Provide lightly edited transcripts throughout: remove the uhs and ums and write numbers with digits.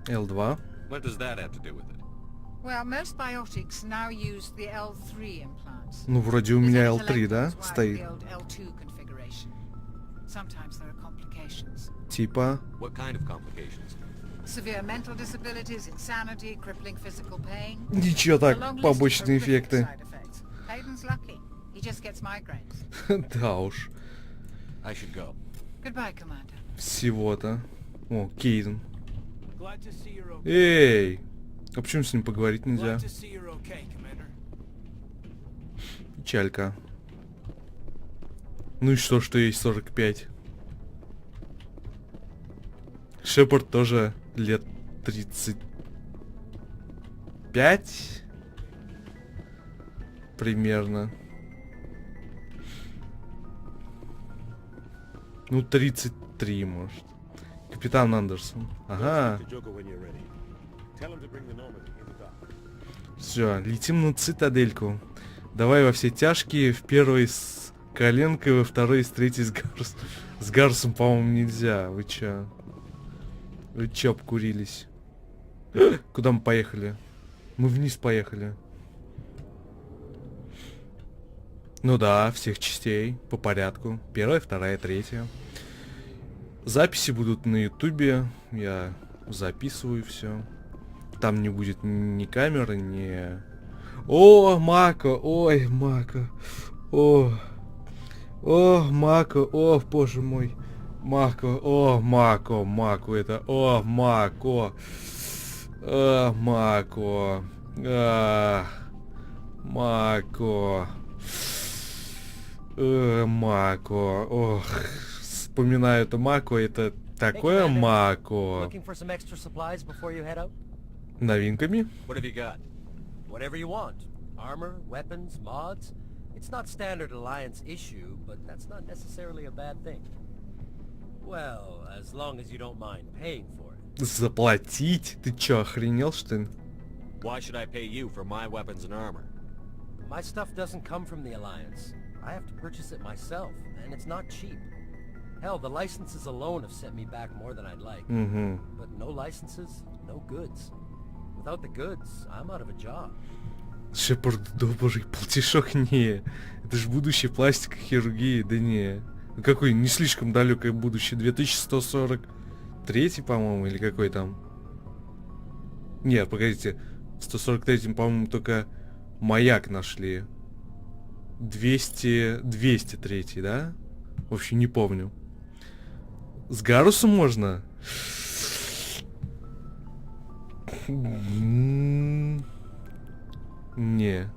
L2. What does that have to do with it? Well, most biotics now use the L3 implants. Ну, вроде у This меня intellect L3, да, is why стоит? the old L2 configuration. Sometimes there are complications. Типа. What kind of complications? Severe mental disabilities, insanity, crippling physical pain. Ничего A так, long list of побочные horrific эффекты. side effects. Hayden's lucky. He just gets migraines. Да уж. I should go. Goodbye, Commander. Всего-то. О, Кейден. Glad to see you're okay. Эй! А почему с ним поговорить нельзя? Glad to see you're okay, Commander. Печалька. Ну и что есть 45? Шепард тоже лет 35? Примерно. Ну, 33, может. Капитан Андерсон. Ага. Все, летим на цитадельку. Давай во все тяжкие. В первой с коленкой, во второй с третьей с Гаррусом. С Гаррусом, по-моему, нельзя. Вы чё? Вы чё обкурились? Куда мы поехали? Мы вниз поехали. Ну да, всех частей по порядку. Первая, вторая, третья. Записи будут на ютубе. Я записываю все. Там не будет ни камеры, ни... О, Мако! Ой, Мако! О! О, Мако! О, боже мой! Мако! О, Мако! Мако это! О, Мако! Мако! Мако! Мако! Ох! Вспоминаю это Мако, это такое Мако. Новинками? What have you got? Whatever you want. Armor, weapons, mods. It's not standard Alliance issue, but that's not necessarily a bad thing. Well, as long as you don't mind paying for it. Заплатить? Ты чё, охренел, что ли? Why should I pay you for my weapons and armor? My stuff doesn't come from the Alliance. I have to purchase it myself, and it's not cheap. Hell, the licenses alone have set me back more than I'd like. But no licenses, no goods. Without the goods, I'm out of a job. Шепард, добрый платежок, не. Это ж будущее пластика хирургии, да не. Ну какое не слишком далекое будущее, 2143, по-моему, или какой там? Нет, погодите, в 143-м, по-моему, только маяк нашли. 203, да? В общем, не помню. С Гаррусом можно? Не.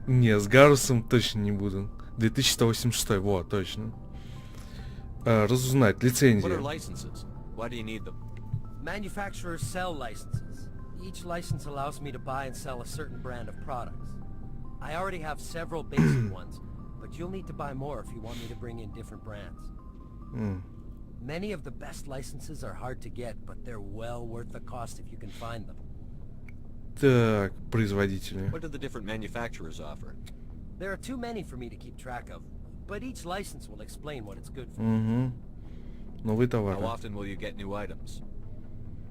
Не, с Гаррусом точно не буду. 2186, вот, точно. Разузнать, What are лицензия. licenses? Why do you need them? Manufacturers sell licenses. Each license allows me to buy and sell a certain brand of products. I already have several basic ones, but you'll need to buy more if you want me to bring in different brands. Many of the best licenses are hard to get, but they're well worth the cost if you can find them. Так, производители. What do the different manufacturers offer? There are too many for me to keep track of, but each license will explain what it's good for. Новые How товары. often will you get new items?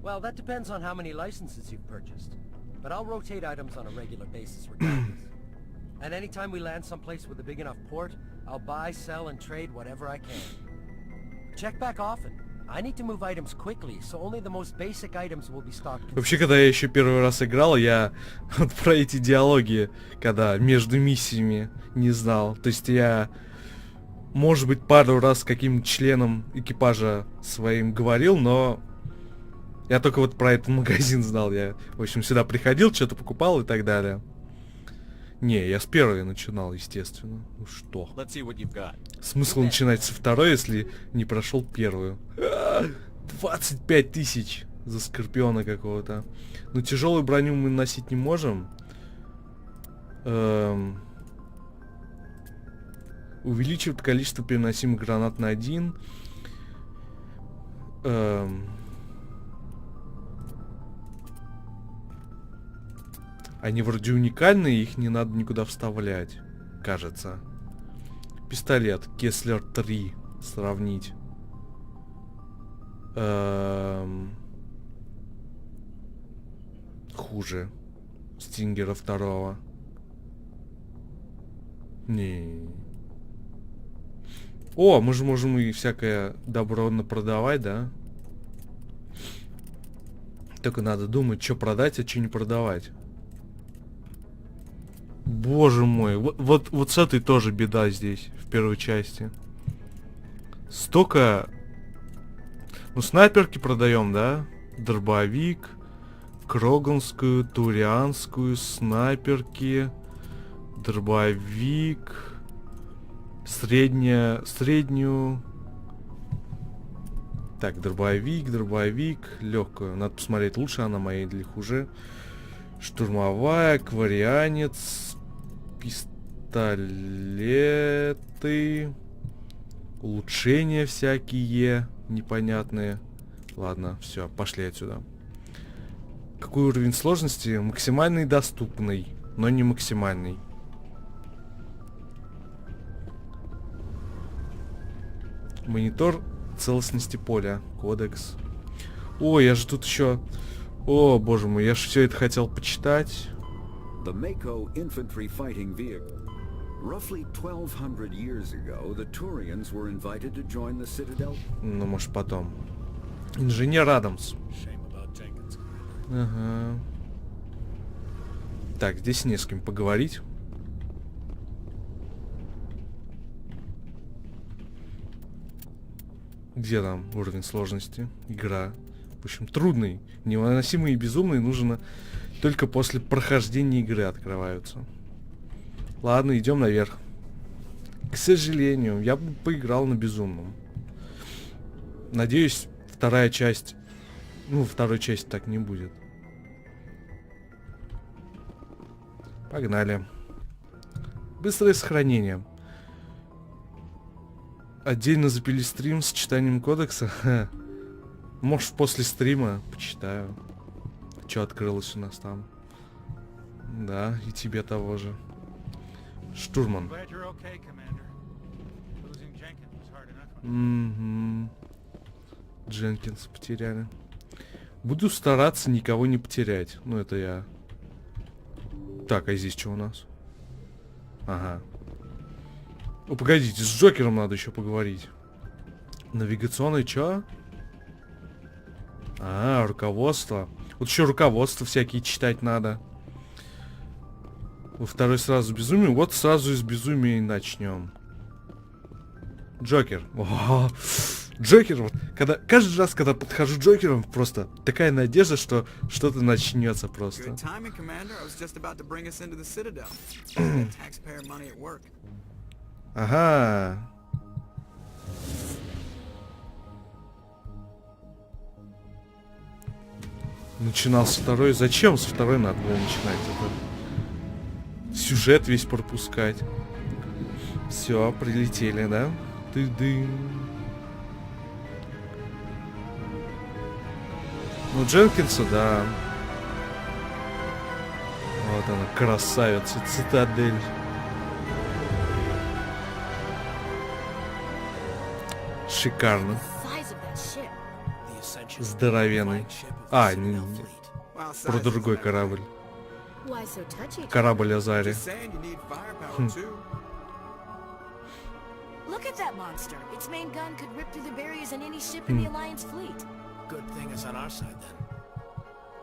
Well, that depends on how many licenses you've purchased, but I'll rotate items on a regular basis regardless. And anytime we land someplace with a big enough port, I'll buy, sell, and trade whatever I can. Check back often. I need to move items quickly, so only the most basic items will be stocked. Вообще, когда я еще первый раз играл, я вот про эти диалоги, когда между миссиями не знал. То есть я, может быть, пару раз с каким-то членом экипажа своим говорил, но я только вот про этот магазин знал. Я, в общем, сюда приходил, что-то покупал и так далее. Не, я с первой начинал, естественно. Ну что? Let's see what you've got. Смысл начинать со второй, если не прошел первую. 25 тысяч за Скорпиона какого-то. Но тяжелую броню мы носить не можем. Увеличивает количество переносимых гранат на 1. Они вроде уникальные, их не надо никуда вставлять, кажется. Пистолет Кеслер 3. Сравнить. хуже Стингера второго? Не. О, мы же можем и всякое добро продавать, да? Только надо думать, что продать, а что не продавать. Боже мой, вот с этой тоже беда здесь, в первой части. Столько... Ну, снайперки продаем, да? Дробовик, кроганскую, турианскую, снайперки, дробовик, среднюю... Так, дробовик, легкую. Надо посмотреть, лучше она моя или хуже. Штурмовая, акварианец, пистолеты, улучшения всякие непонятные. Ладно, все, пошли отсюда. Какой уровень сложности? Максимальный доступный, но не максимальный. Монитор целостности поля. Кодекс. О, я же тут еще... О, боже мой, я же все это хотел почитать. The Mako infantry fighting vehicle. Roughly 1200 years ago, the Turians were invited to join the Citadel. Ну, может, потом. Инженер Адамс. Ага. Так, здесь не с кем поговорить. Где там уровень сложности? Игра. В общем, трудный. Невыносимый и безумный нужно только после прохождения игры открываются. Ладно, идем наверх. К сожалению, я бы поиграл на безумном. Надеюсь, вторая часть... Ну, второй части так не будет. Погнали. Быстрое сохранение. Отдельно запили стрим с читанием кодекса. Может, после стрима почитаю. Что открылось у нас там? Да, и тебе того же. Штурман. Glad you're okay, Commander. Losing Jenkins was hard enough. Дженкинс потеряли. Буду стараться никого не потерять. Ну, это я. Так, а здесь что у нас? Ага. О, погодите, с Джокером надо еще поговорить. Навигационный чё? А, руководство. Вот еще руководство всякие читать надо. Во второй сразу безумие. Вот сразу из безумия и начнем. Джокер. О, Джокер. Вот, когда, каждый раз, когда подхожу к Джокеру, просто такая надежда, что что-то начнется просто. Good timing, Commander. I was just about to bring us into the Citadel. Taxpayer money at work. Ага. Начинался второй. Зачем с второй надо было начинать? Это... Сюжет весь пропускать. Все, прилетели, да? Ты-ды. Ну, Дженкинса, да. Вот она, красавица, цитадель. Шикарно. Здоровенный. А, не, про другой корабль. Корабль Азари. Look at that monster. Its main gun could rip through the barriers in any ship in the Alliance fleet. Good thing it's on our side then.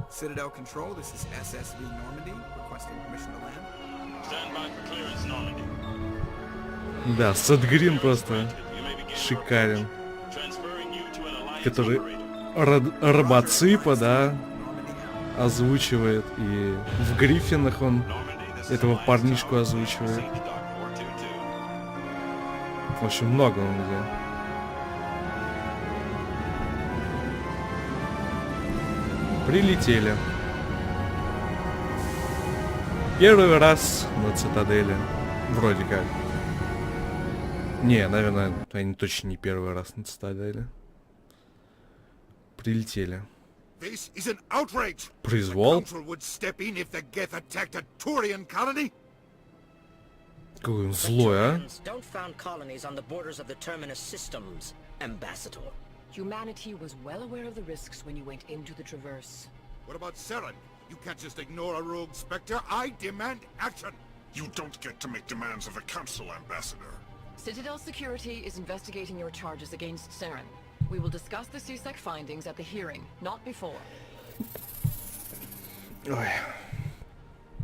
Citadel Control, this is SSV Normandy, requesting permission to land. Stand by for clearance, Normandy. Да, Садгрин просто шикарен. Transferring you to an Alliance Который operator. робоципа, да, озвучивает. И в Гриффинах он этого парнишку озвучивает. В общем, много он где. Прилетели. Первый раз на цитадели. Вроде как. Не, наверное, они точно не первый раз на цитадели. Прилетели. This is an outrage. Произвол. Council would step in if the Geth attacked a Turian colony. Какой он злой, а? Don't found colonies on the borders of the Terminus systems, Ambassador. Humanity was well aware of the risks when you went into the Traverse. What about Saren? You can't just ignore a rogue Spectre. I demand action! You don't get to make demands of a council, Ambassador. Citadel Security is investigating your charges against Saren. We will discuss the CSEC findings at the hearing, not before.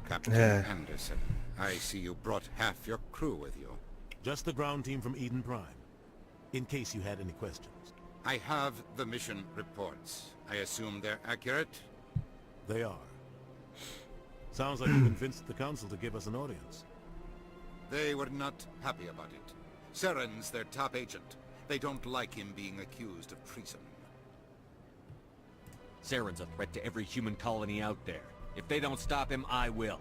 Captain Anderson, I see you brought half your crew with you. Just the ground team from Eden Prime, in case you had any questions. I have the mission reports. I assume they're accurate? They are. Sounds like you convinced the council to give us an audience. They were not happy about it. Saren's their top agent. They don't like him being accused of treason. Saren's a threat to every human colony out there. If they don't stop him, I will.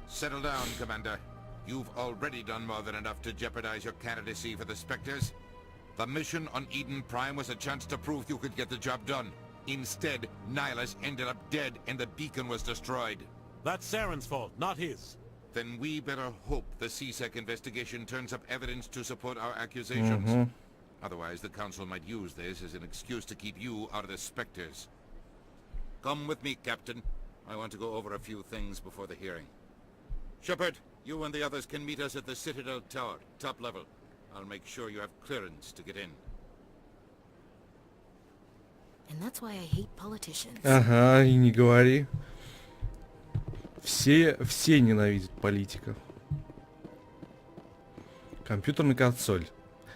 Settle down, Commander. You've already done more than enough to jeopardize your candidacy for the Spectres. The mission on Eden Prime was a chance to prove you could get the job done. Instead, Nihilus ended up dead and the beacon was destroyed. That's Saren's fault, not his. Then we better hope the CSEC investigation turns up evidence to support our accusations. Otherwise, the Council might use this as an excuse to keep you out of the Spectres. Come with me, Captain. I want to go over a few things before the hearing. Shepard, you and the others can meet us at the Citadel Tower, top level. I'll make sure you have clearance to get in. And that's why I hate politicians. Ага, и не говори. Все ненавидят политиков. Компьютерная консоль.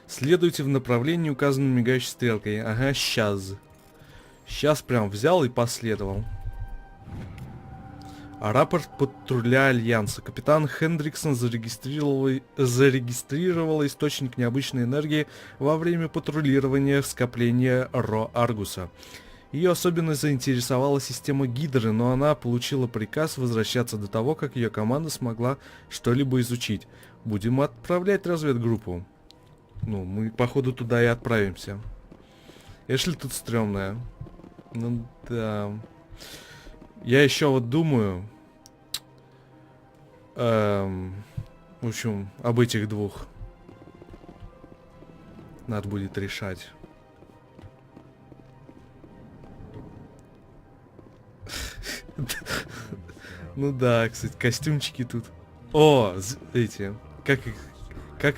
Следуйте в направлении, указанном мигающей стрелкой. Ага, сейчас. Сейчас прям взял и последовал. Рапорт патруля Альянса. Капитан Хендриксон зарегистрировал источник необычной энергии во время патрулирования скопления Ро Аргуса. Ее особенно заинтересовала система Гидры, но она получила приказ возвращаться до того, как ее команда смогла что-либо изучить. Будем отправлять разведгруппу. Ну, мы походу туда и отправимся. Эшли тут стрёмная. Ну да. Я еще вот думаю, в общем, об этих двух надо будет решать. Ну да, кстати, костюмчики тут. О, эти, как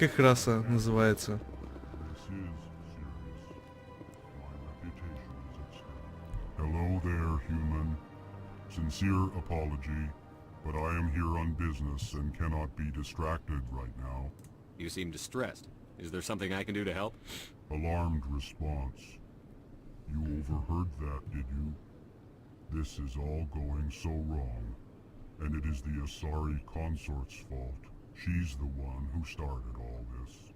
их раса называется? Hello there, human. Sincere apology, but I am here on business and cannot be distracted right now. You seem distressed. Is there something I can do to help? Alarmed response. You overheard that, did you? This is all going so wrong, and it is the Asari consort's fault. She's the one who started all this.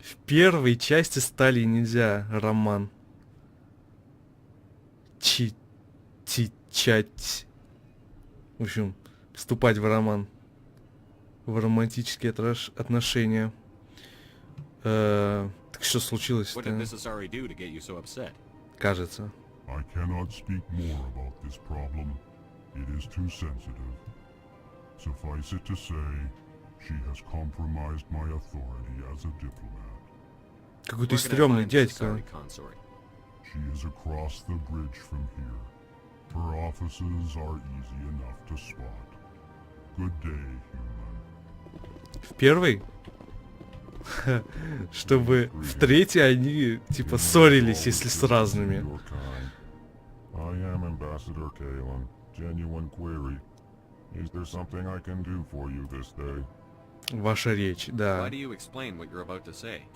В первой части стали нельзя, Роман. Чать. В общем, вступать в роман. В романтические отношения. Так что случилось-то? Кажется. I cannot speak more about this problem. It is too sensitive. Suffice it to say, she has compromised my authority as a diplomat. Какой-то стрёмный дядька. She is across the bridge from here. Her offices are easy enough to spot. Good day, human. В первой? Чтобы в третьей они типа ссорились, если с разными. I am Ambassador Kalen. Genuine query. Is there something I can do for you this day? Ваша речь, да. Why do you explain what you're about to say?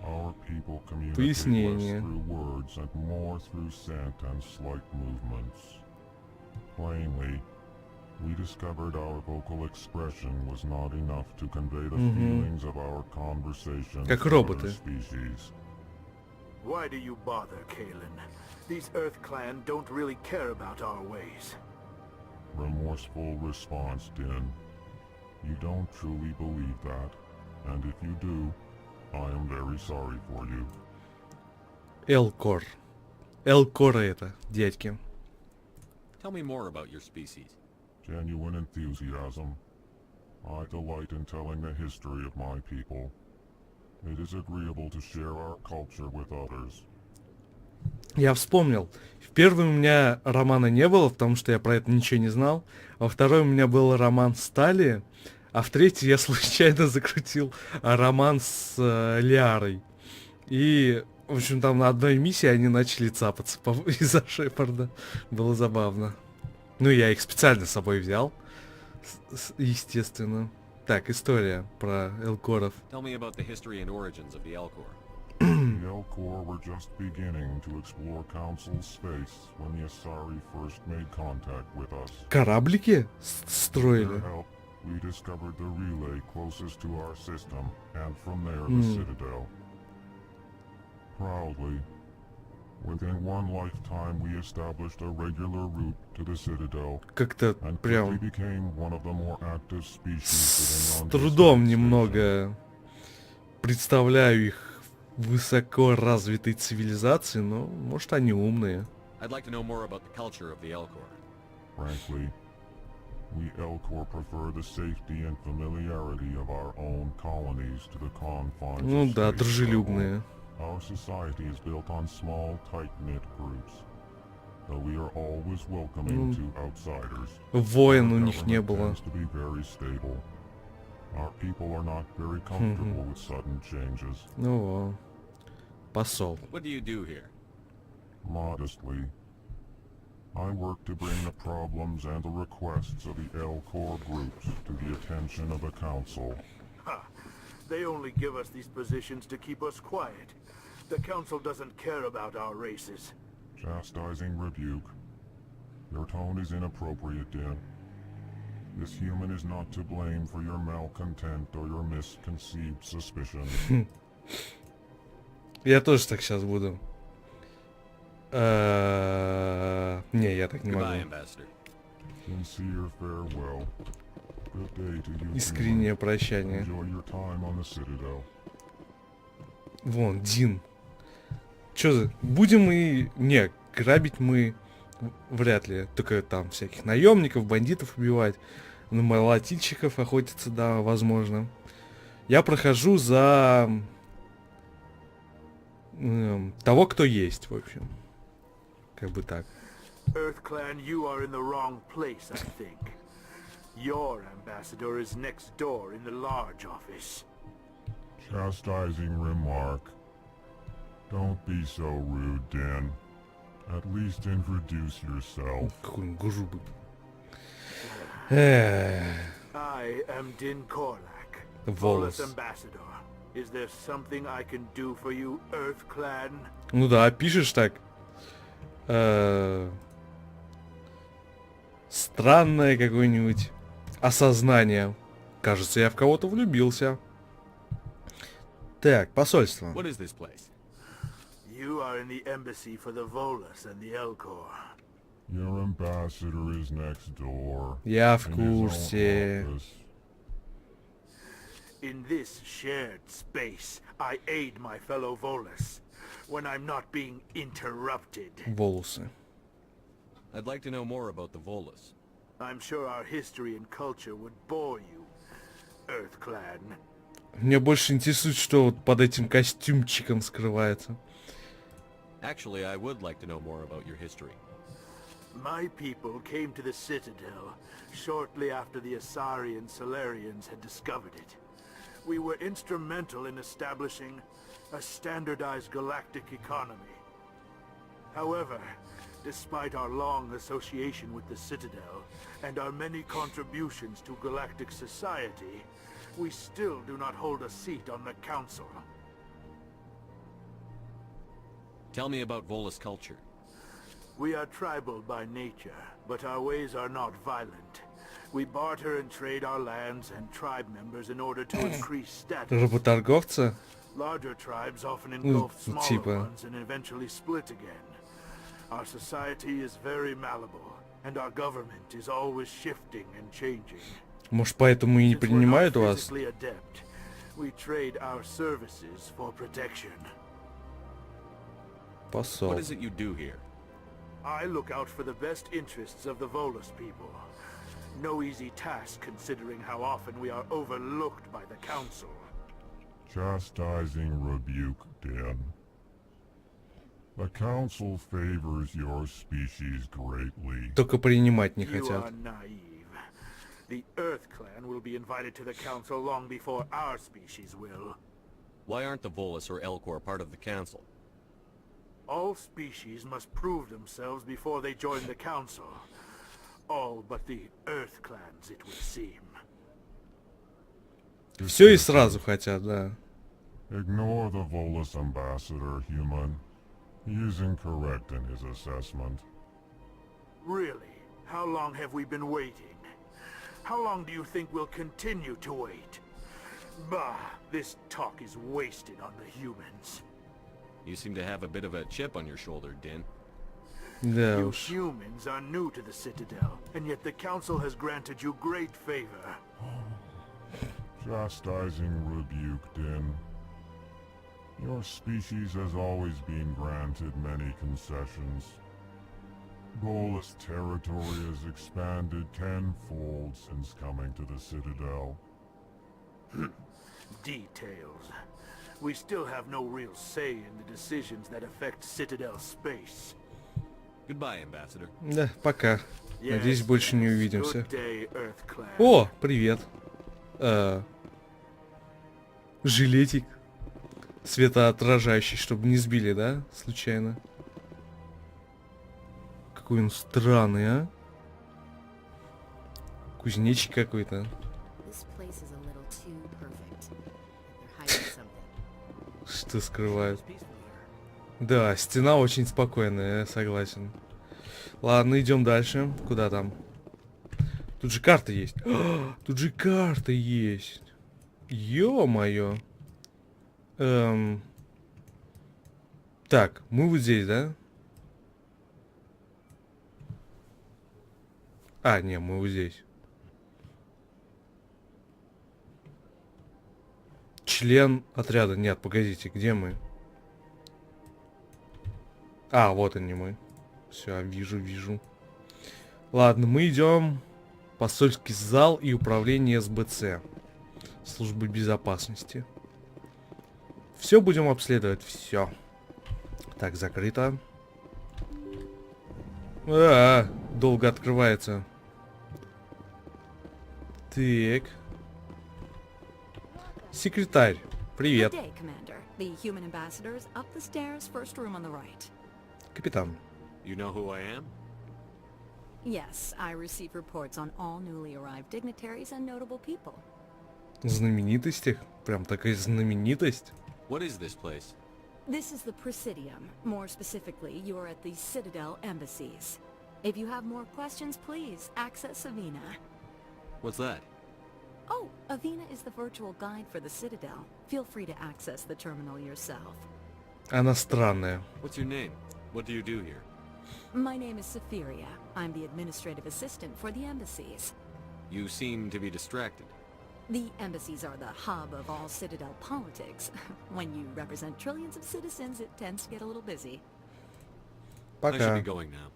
Our people communicate Пояснение. less through words and more through scent and slight movements. Plainly, we discovered our vocal expression was not enough to convey the feelings of our conversation Как to роботы. other species. Why do you bother, Kalen? These Earth Clan don't really care about our ways. Remorseful response, Din. You don't truly believe that, and if you do, I am very sorry for you. Элкор. Элкора это, дядьки. Tell me more about your species. Genuine enthusiasm. I delight in telling the history of my people. It is agreeable to share our culture with others. Я вспомнил. В первый у меня романа не было, потому что я про это ничего не знал. А во второй у меня был роман с Тали. А в третий я случайно закрутил роман с Лиарой. И, в общем, там на одной миссии они начали цапаться из-за Шепарда. Было забавно. Ну, я их специально с собой взял. Естественно. Так, история про Элкоров. Tell me about the history and origins of the Elcor. The Elcor were just beginning to explore Council's space when the Asari first made contact with us. Кораблики With строили? their help, we discovered the relay closest to our system, and from there the Citadel. Proudly, within one lifetime we established a regular route to the Citadel, Как-то and quickly прям became one of the more active species с within трудом Yondu Station. немного представляю их высоко развитой цивилизации, но может они умные. I'd like to know more about the culture of the Elcor. Frankly, we Elcor prefer the safety and familiarity of our own colonies to the confines Ну of да, space дружелюбные. travel. Our society is built on small, tight-knit groups, though we are always welcoming to outsiders. Войн у Our них не government было. tends to be very stable. Our people are not very comfortable with sudden changes. Ну во. Посол. What do you do here? Modestly, I work to bring the problems and the requests of the Elcor groups to the attention of the Council. Ha! They only give us these positions to keep us quiet. The Council doesn't care about our races. Chastising rebuke. Your tone is inappropriate, Din. This human is not to blame for your malcontent or your misconceived suspicion. Я тоже так сейчас буду. Не, я так не Goodbye, могу. Ambassador. Sincere farewell. Good day to you. Искреннее прощание. Enjoy your time on the Citadel. Вон, Дин. Чё за... Будем мы... Не, грабить мы вряд ли. Только там всяких наемников, бандитов убивать. На молотильщиков охотиться, да, возможно. Я прохожу за... того, кто есть, в общем. Как бы так. EarthClan, you are in the wrong place, I think. Your ambassador is next door in the large office. Chastising remark. Don't be so rude, Din. At least introduce yourself. Какой он грубый. I am Din Korlak, Волос. Volus ambassador. Is there something I can do for you, EarthClan? Ну да, пишешь так. Странное какое-нибудь осознание. Кажется, я в кого-то влюбился. Так, посольство. What is this place? You are in the embassy for the Volus and the Elcor. Your ambassador is next door. Я в in his own курсе. office. In this shared space, I aid my fellow Volus when I'm not being interrupted. Волосы. I'd like to know more about the Volus. I'm sure our history and culture would bore you, EarthClan. Меня больше интересует, что вот под этим костюмчиком скрывается. Actually, I would like to know more about your history. My people came to the Citadel shortly after the Asari and Solarians had discovered it. We were instrumental in establishing a standardized galactic economy. However, despite our long association with the Citadel and our many contributions to galactic society, we still do not hold a seat on the Council. Tell me about Volus culture. We are tribal by nature, but our ways are not violent. We barter and trade our lands and tribe members in order to increase status. Работорговцы? Larger tribes often engulf smaller типа. ones and eventually split again. Our society is very malleable, and our government is always shifting and changing. Может, поэтому и не Since we're not принимают вас? physically adept, we trade our services for protection. Посол. What is it you do here? I look out for the best interests of the Volus people. No easy task considering how often we are overlooked by the Council. Chastising rebuke, Din. The council favors your species greatly. Только принимать не You хотят. are naive. The Earth Clan will be invited to the council long before our species will. Why aren't the Volus or Elcor part of the council? All species must prove themselves before they join the council. All but the Earth Clans, it would seem. Все и сразу хотят, да. Ignore the Volus ambassador, human. He is incorrect in his assessment. Really? How long have we been waiting? How long do you think we'll continue to wait? Bah, this talk is wasted on the humans. You seem to have a bit of a chip on your shoulder, Din. Да You уж. humans are new to the Citadel, and yet the Council has granted you great favor. Chastising rebuke, Din. Your species has always been granted many concessions. Volus territory has expanded tenfold since coming to the Citadel. Details. We still have no real say in the decisions that affect Citadel space. Goodbye, Ambassador. Да, пока. Надеюсь, Yes, больше не yes. увидимся. Good day, Earth Clan. О, привет. Жилетик. Светоотражающий, чтобы не сбили, да? Случайно. Какой он странный, а? Кузнечик какой-то. Что скрывают? Да, стена очень спокойная, я согласен. Ладно, идем дальше. Куда там? Тут же карта есть. Тут же карта есть. Ё-моё. Так, мы вот здесь, да? А, не, мы вот здесь. Член отряда. Нет, погодите, где мы? А, вот они мы. Все, вижу. Ладно, мы идем. Посольский зал и управление СБЦ. Службы безопасности. Все будем обследовать, все. Так, закрыто. Долго открывается. Так. Секретарь, привет. Good day, Commander. The human ambassador is up the stairs, first room on the right. Капитан. You know who I am? Yes, I receive reports on all newly arrived dignitaries and notable people. Знаменитостях? Прям такая знаменитость? What is this place? This is the Presidium. More specifically, you are at the Citadel embassies. If you have more questions, please access Avina. What's that? Oh, Avina is the virtual guide for the Citadel. Feel free to access the terminal yourself. Она странная. What's your name? What do you do here? My name is Saphiria. I'm the administrative assistant for the embassies. You seem to be distracted. The embassies are the hub of all Citadel politics. When you represent trillions of citizens, it tends to get a little busy. I should Пока. be going now.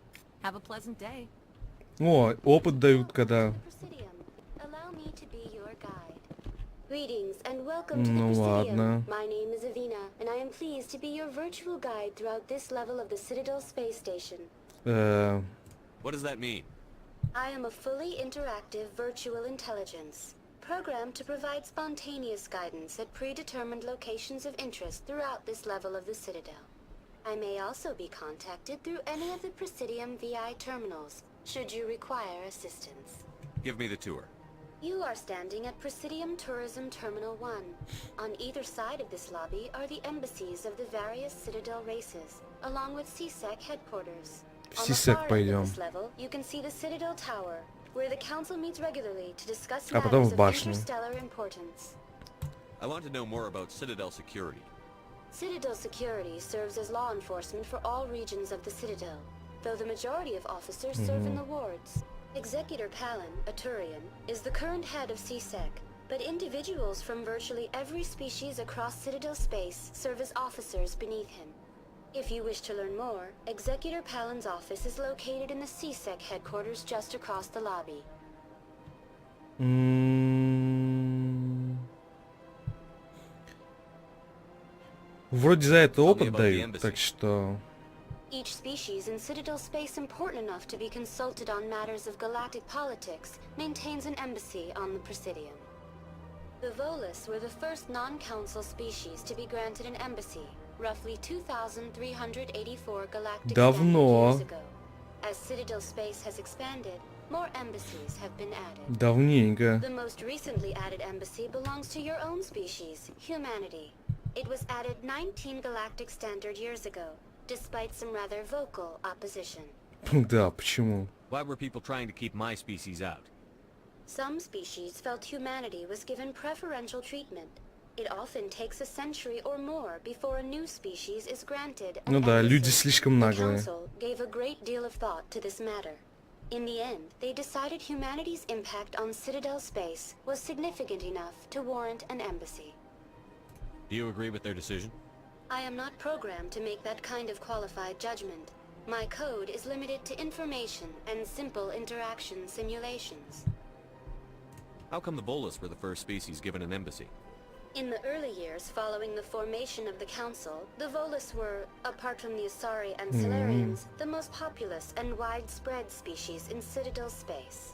Have a pleasant day. О, опыт дают, когда... Allow me to be your guide. Greetings and welcome to the Ну Presidium. ладно. My name is Avina, and I am pleased to be your virtual guide throughout this level of the Citadel space station. What does that mean? I am a fully interactive virtual intelligence, programmed to provide spontaneous guidance at predetermined locations of interest throughout this level of the Citadel. I may also be contacted through any of the Presidium VI terminals, should you require assistance. Give me the tour. You are standing at Presidium Tourism Terminal 1. On either side of this lobby are the embassies of the various Citadel races, along with CSEC headquarters. В On the CSEC far end of пойдем. this level, you can see the Citadel Tower, where the Council meets regularly to discuss А потом matters в of башню. interstellar importance. I want to know more about Citadel security. Citadel security serves as law enforcement for all regions of the Citadel, though the majority of officers serve in the wards. Executor Palin, a Turian, is the current head of CSEC, but individuals from virtually every species across Citadel space serve as officers beneath him. If you wish to learn more, Executor Palin's office is located in the CSEC headquarters just across the lobby. Вроде за это опыт дают, так что... Each species in Citadel space important enough to be consulted on matters of galactic politics maintains an embassy on the Presidium. The Volus were the first non-council species to be granted an embassy, roughly 2,384 galactic standard years ago. As Citadel space has expanded, more embassies have been added. Давненько. The most recently added embassy belongs to your own species, humanity. It was added 19 galactic standard years ago, despite some rather vocal opposition. Да, почему? Why were people trying to keep my species out? Some species felt humanity was given preferential treatment. It often takes a century or more before a new species is granted an Ну да, embassy. люди слишком The наглые. council gave a great deal of thought to this matter. In the end, they decided humanity's impact on Citadel space was significant enough to warrant an embassy. Do you agree with their decision? I am not programmed to make that kind of qualified judgment. My code is limited to information and simple interaction simulations. How come the Volus were the first species given an embassy? In the early years following the formation of the Council, the Volus were, apart from the Asari and Solarians, the most populous and widespread species in Citadel space.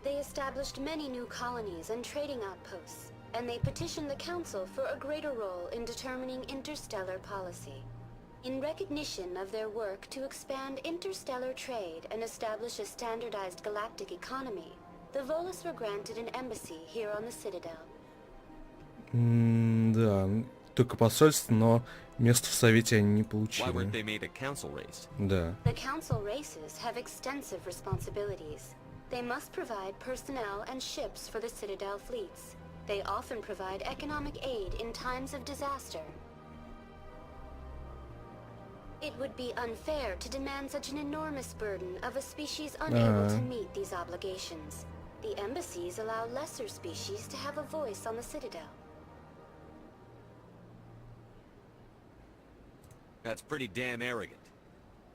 They established many new colonies and trading outposts, and they petitioned the Council for a greater role in determining interstellar policy. In recognition of their work to expand interstellar trade and establish a standardized galactic economy, the Volus were granted an embassy here on the Citadel. Да, только посольство, но место в Совете они не Why получили. weren't they made a council race? Да. The Council races have extensive responsibilities. They must provide personnel and ships for the Citadel fleets. They often provide economic aid in times of disaster. It would be unfair to demand such an enormous burden of a species unable to meet these obligations. The embassies allow lesser species to have a voice on the Citadel. That's pretty damn arrogant.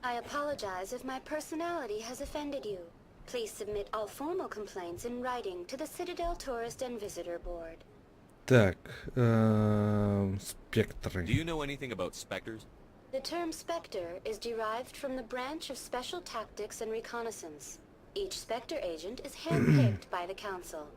I apologize if my personality has offended you. Please submit all formal complaints in writing to the Citadel Tourist and Visitor Board. Так, спектры. Do you know anything about specters? The term Spectre is derived from the branch of Special Tactics and Reconnaissance. Each Spectre agent is handpicked by the Council.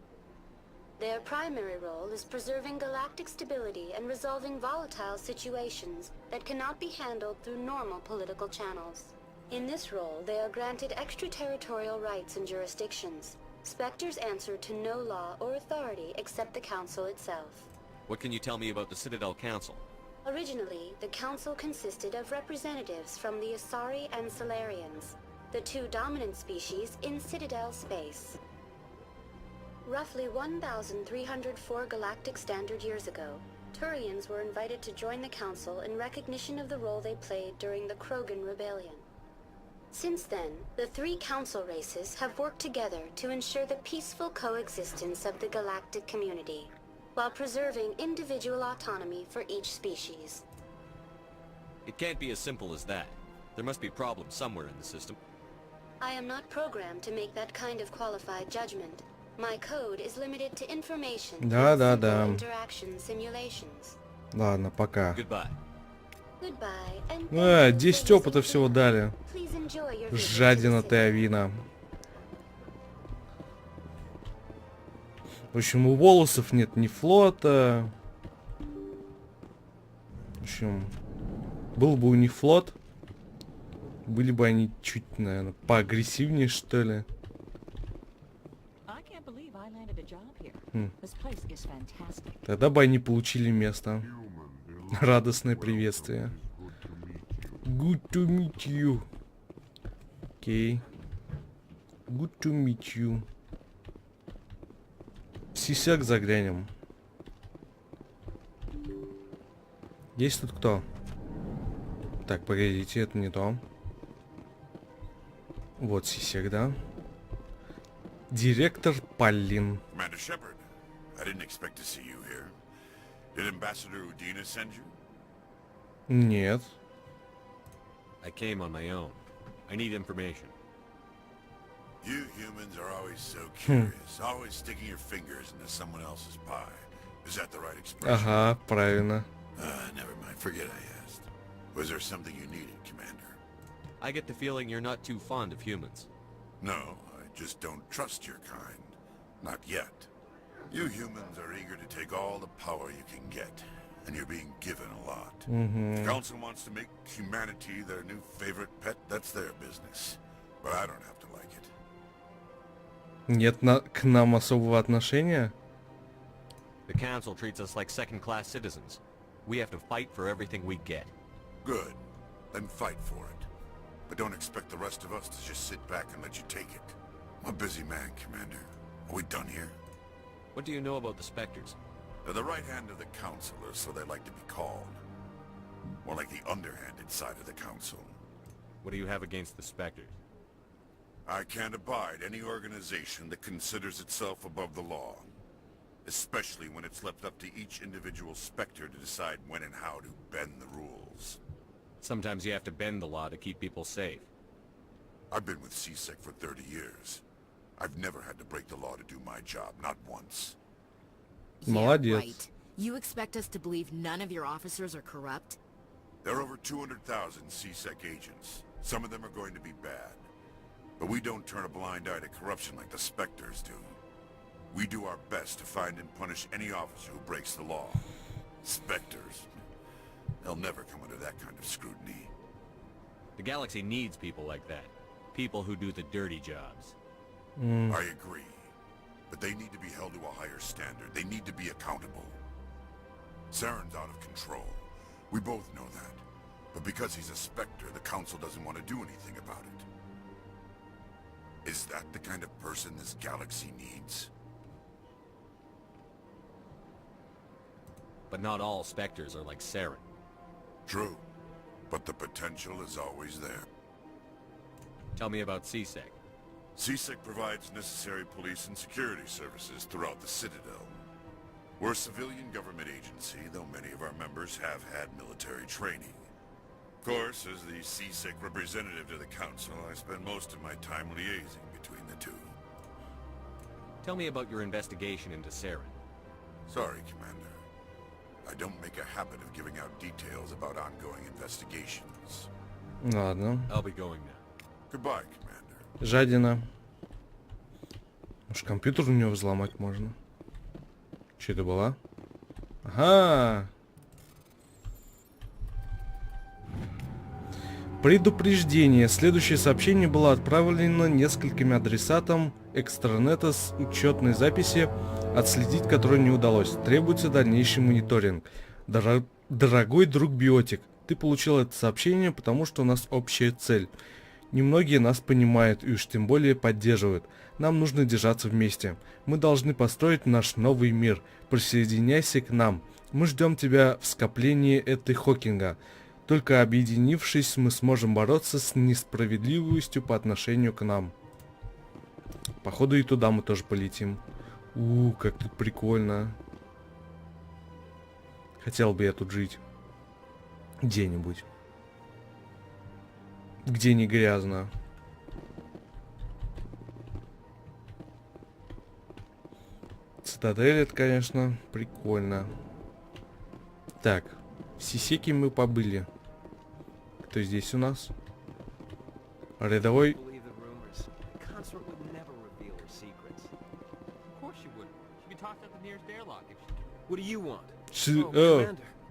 Their primary role is preserving galactic stability and resolving volatile situations that cannot be handled through normal political channels. In this role, they are granted extraterritorial rights and jurisdictions. Spectres answer to no law or authority except the Council itself. What can you tell me about the Citadel Council? Originally, the Council consisted of representatives from the Asari and Solarians, the two dominant species in Citadel space. Roughly 1,304 galactic standard years ago, Turians were invited to join the Council in recognition of the role they played during the Krogan Rebellion. Since then, the three Council races have worked together to ensure the peaceful coexistence of the galactic community, while preserving individual autonomy for each species. It can't be as simple as that. There must be problems somewhere in the system. I am not programmed to make that kind of qualified judgment. My code is limited to information and simple interaction simulations. Ладно, пока. Goodbye. Goodbye, and 10 опыта всего дали. please enjoy your visit to the Жадина ты, city. Авина. В общем, у Волосов нет ни флота. В общем, был бы у них флот, были бы они чуть, наверное, поагрессивнее, что ли. Тогда бы они получили место. Радостное приветствие. Good to meet you. Окей. Good to meet you. Сисяк заглянем. Есть тут кто? Так, погодите, это не то. Вот Сисяк, да? Директор Паллин. Commander Shepard, I didn't expect to see you here. Did Ambassador Udina send you? Нет. I came on my own. I need information. You humans are always so curious, always sticking your fingers into someone else's pie. Is that the right expression? Ага, правильно. Never mind, forget I asked. Was there something you needed, Commander? I get the feeling you're not too fond of humans. No, I just don't trust your kind. Not yet. You humans are eager to take all the power you can get, and you're being given a lot. Mm-hmm. The council wants to make humanity their new favorite pet, that's their business. But I don't have to like it. Нет к нам особого отношения? The council treats us like second-class citizens. We have to fight for everything we get. Good. Then fight for it. But don't expect the rest of us to just sit back and let you take it. I'm a busy man, Commander. Are we done here? What do you know about the Spectres? They're the right hand of the council, or so they like to be called. More like the underhanded side of the council. What do you have against the Spectres? I can't abide any organization that considers itself above the law. Especially when it's left up to each individual Spectre to decide when and how to bend the rules. Sometimes you have to bend the law to keep people safe. I've been with CSEC for 30 years. I've never had to break the law to do my job, not once. Молодец. Yeah, right. You expect us to believe none of your officers are corrupt? There are over 200,000 CSEC agents. Some of them are going to be bad. But we don't turn a blind eye to corruption like the Spectres do. We do our best to find and punish any officer who breaks the law. Spectres. They'll never come under that kind of scrutiny. The galaxy needs people like that. People who do the dirty jobs. I agree. But they need to be held to a higher standard. They need to be accountable. Saren's out of control. We both know that. But because he's a Spectre, the Council doesn't want to do anything about it. Is that the kind of person this galaxy needs? But not all Spectres are like Saren. True. But the potential is always there. Tell me about CSEC. CSEC provides necessary police and security services throughout the Citadel. We're a civilian government agency, though many of our members have had military training. Of course, as the CSEC representative to the Council, I spend most of my time liaising between the two. Tell me about your investigation into Saren. Sorry, Commander. I don't make a habit of giving out details about ongoing investigations. Ладно. I'll be going now. Goodbye, Commander. Жадина. Может, компьютер у него взломать можно? Что это было? Ага. Предупреждение. Следующее сообщение было отправлено несколькими адресатам экстранета с учетной записи, отследить которую не удалось. Требуется дальнейший мониторинг. Дорогой друг Биотик, ты получил это сообщение, потому что у нас общая цель. Немногие нас понимают и уж тем более поддерживают. Нам нужно держаться вместе. Мы должны построить наш новый мир. Присоединяйся к нам. Мы ждем тебя в скоплении этой Хокинга. Только объединившись, мы сможем бороться с несправедливостью по отношению к нам. Походу и туда мы тоже полетим. Как тут прикольно. Хотел бы я тут жить. Где-нибудь. Где не грязно. Цитадель, это, конечно, прикольно. Так, в Сисеке мы побыли. Кто здесь у нас? Рядовой.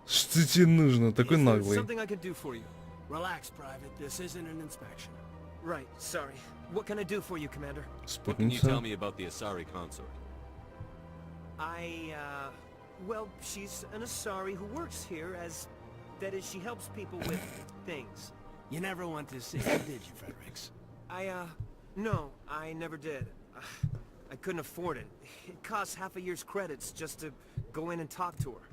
Что тебе нужно? Такой наглый. Relax, Private. This isn't an inspection. Right, sorry. What can I do for you, Commander? What can you tell me about the Asari consort? Well, she's an Asari who works here as... That is, she helps people with things. You never went to see her, did you, Fredericks? No, I never did. I couldn't afford it. It costs half a year's credits just to go in and talk to her.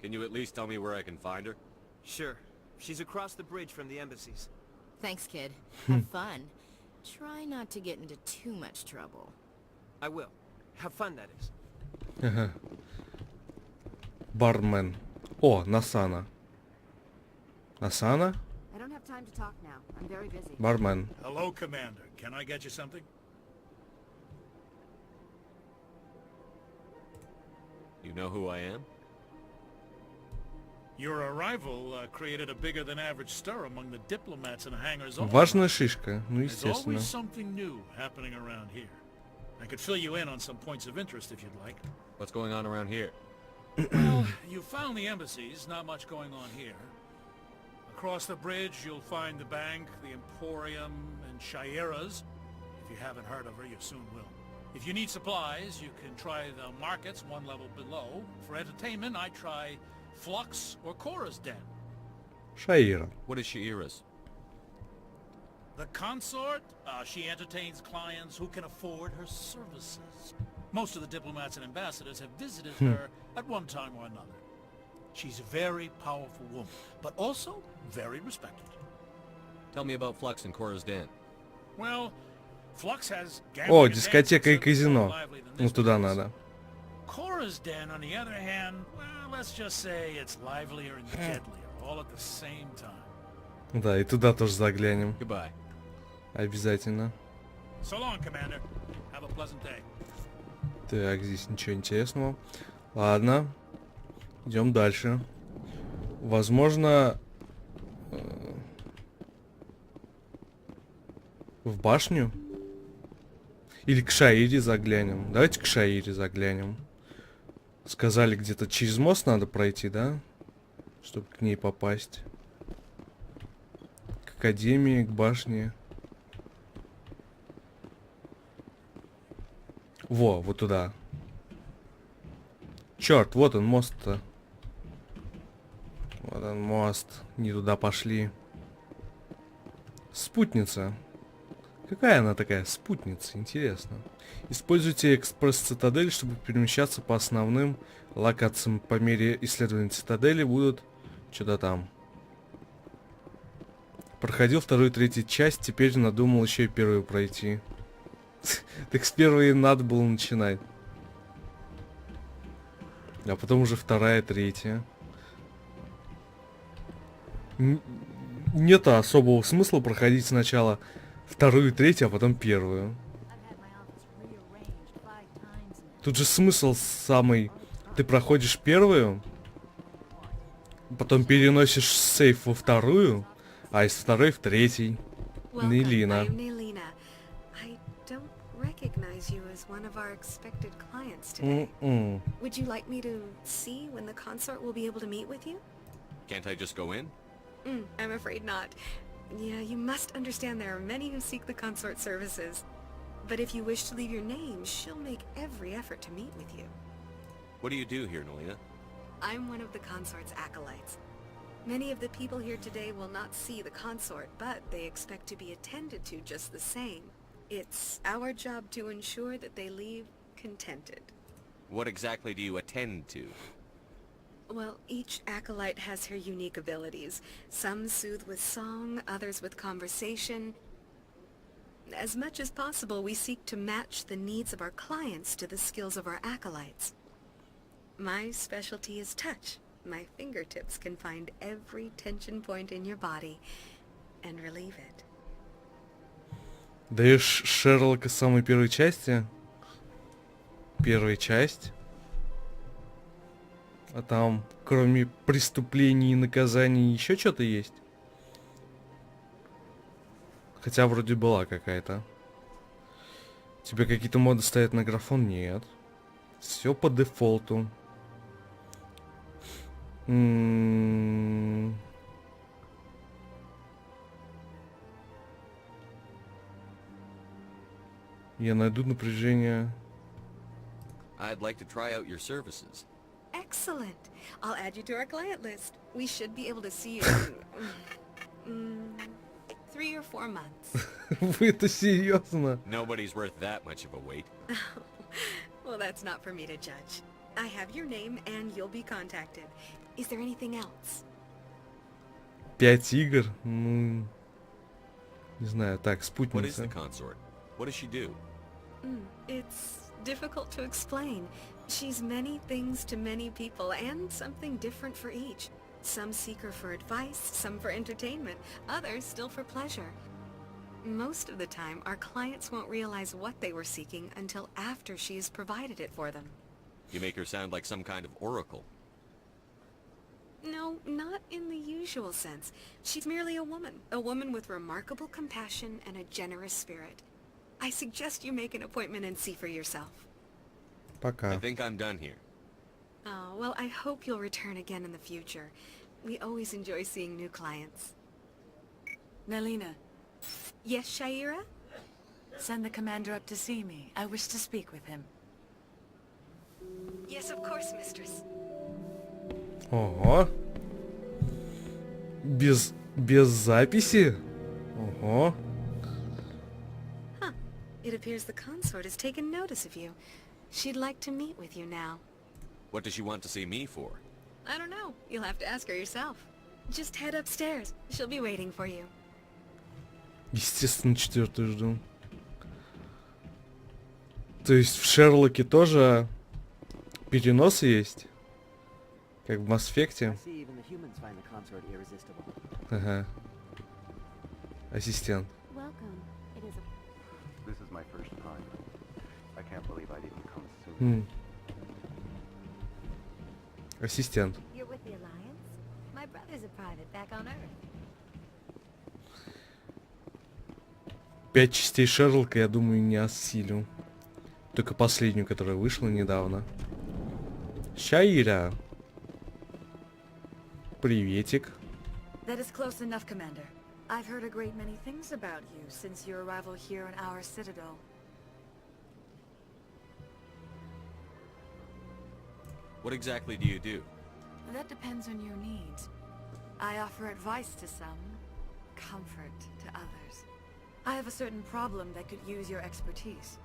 Can you at least tell me where I can find her? Sure. She's across the bridge from the embassies. Thanks, kid. Have fun. Try not to get into too much trouble. I will. Have fun, that is. Бармен. О, Насана. Насана? I don't have time to talk now. I'm very busy. Бармен. Hello, Commander. Can I get you something? You know who I am? Your arrival created a bigger than average stir among the diplomats and hangers on. Важная шишка, ну There's естественно. always something new happening around here. I could fill you in on some points of interest if you'd like. What's going on around here? Well, you found the embassies, not much going on here. Across the bridge, you'll find the bank, the Emporium, and Shaira's. If you haven't heard of her, you soon will. If you need supplies, you can try the markets one level below. For entertainment, I try Flux or Cora's Den. Шаира. What is Shaira's? The consort, she entertains clients who can afford her services. Most of the diplomats and ambassadors have visited her at one time or another. She's a very powerful woman, but also very respected. Tell me about Flux and Cora's Den. Well, Flux has О, gambling and дискотека и dancing more казино. lively than Ну this туда place. надо. Cora's Den, on the other hand, well, let's just say it's livelier and deadlier, all at the same time. Да, и туда тоже заглянем. Goodbye. Обязательно. So long, Commander. Have a pleasant day. Так, здесь ничего интересного. Ладно. Идем дальше. Возможно... в башню? Или к Шаире заглянем? Давайте к Шаире заглянем. Сказали, где-то через мост надо пройти, да? Чтобы к ней попасть. К Академии, к башне. Во, вот туда. Черт, вот он, мост-то. Вот он, мост. Не туда пошли. Спутница. Какая она такая спутница? Интересно. Используйте экспресс-цитадель, чтобы перемещаться по основным локациям. По мере исследования цитадели будут... Что-то там. Проходил вторую и третью часть, теперь надумал еще и первую пройти. Так с первой надо было начинать. А потом уже вторая, третья. Нет особого смысла проходить сначала вторую, третью, а потом первую. Тут же смысл самый. Ты проходишь первую, потом переносишь сейф во вторую, а из второй в третий. Нейлина. Recognize you as one of our expected clients today. Would you like me to see when the consort will be able to meet with you? Can't I just go in? I'm afraid not. Yeah, you must understand there are many who seek the consort services. But if you wish to leave your name, she'll make every effort to meet with you. What do you do here, Nelina? I'm one of the consort's acolytes. Many of the people here today will not see the consort, but they expect to be attended to just the same. It's our job to ensure that they leave contented. What exactly do you attend to? Well, each acolyte has her unique abilities. Some soothe with song, others with conversation. As much as possible, we seek to match the needs of our clients to the skills of our acolytes. My specialty is touch. My fingertips can find every tension point in your body and relieve it. Даешь Шерлока с самой первой части? Первая часть. А там, кроме преступлений и наказаний, еще что-то есть? Хотя вроде была какая-то. Тебе какие-то моды стоят на графон? Нет. Все по дефолту. Я найду напряжение. I'd like to try out your services. Excellent. I'll add you to our client list. We should be able to see you in 3 or 4 months. Вы это серьезно? Nobody's worth that much of a wait. Well, that's not for me to judge. I have your name and you'll be contacted. Is there anything else? 5 игр? Ну... Не знаю, так, What is the спутница. consort? What does she do? It's difficult to explain. She's many things to many people, and something different for each. Some seek her for advice, some for entertainment, others still for pleasure. Most of the time, our clients won't realize what they were seeking until after she has provided it for them. You make her sound like some kind of oracle. No, not in the usual sense. She's merely a woman with remarkable compassion and a generous spirit. I suggest you make an appointment and see for yourself. Пока. I think I'm done here. Oh, well, I hope you'll return again in the future. We always enjoy seeing new clients. Nelina. Yes, Shaira? Send the commander up to see me. I wish to speak with him. Yes, of course, mistress. Ого. Без записи? Ого. Huh. It appears the consort has taken notice of you. She'd like to meet with you now. What does she want to see me for? I don't know. You'll have to ask her yourself. Just head upstairs. She'll be waiting for you. Естественно, 4-ю жду. То есть в Шерлоке тоже переносы есть? Как в Mass Effect? Ага. Ассистент. Ассистент. 5 частей Шерлока, я думаю, не осилю. Только последнюю, которая вышла недавно. Шаира. Приветик. That is close enough, Commander. I've heard a great many things about you since your arrival here in our citadel. What exactly do you do? That depends on your needs. I offer advice to some, comfort to others. I have a certain problem that could use your expertise.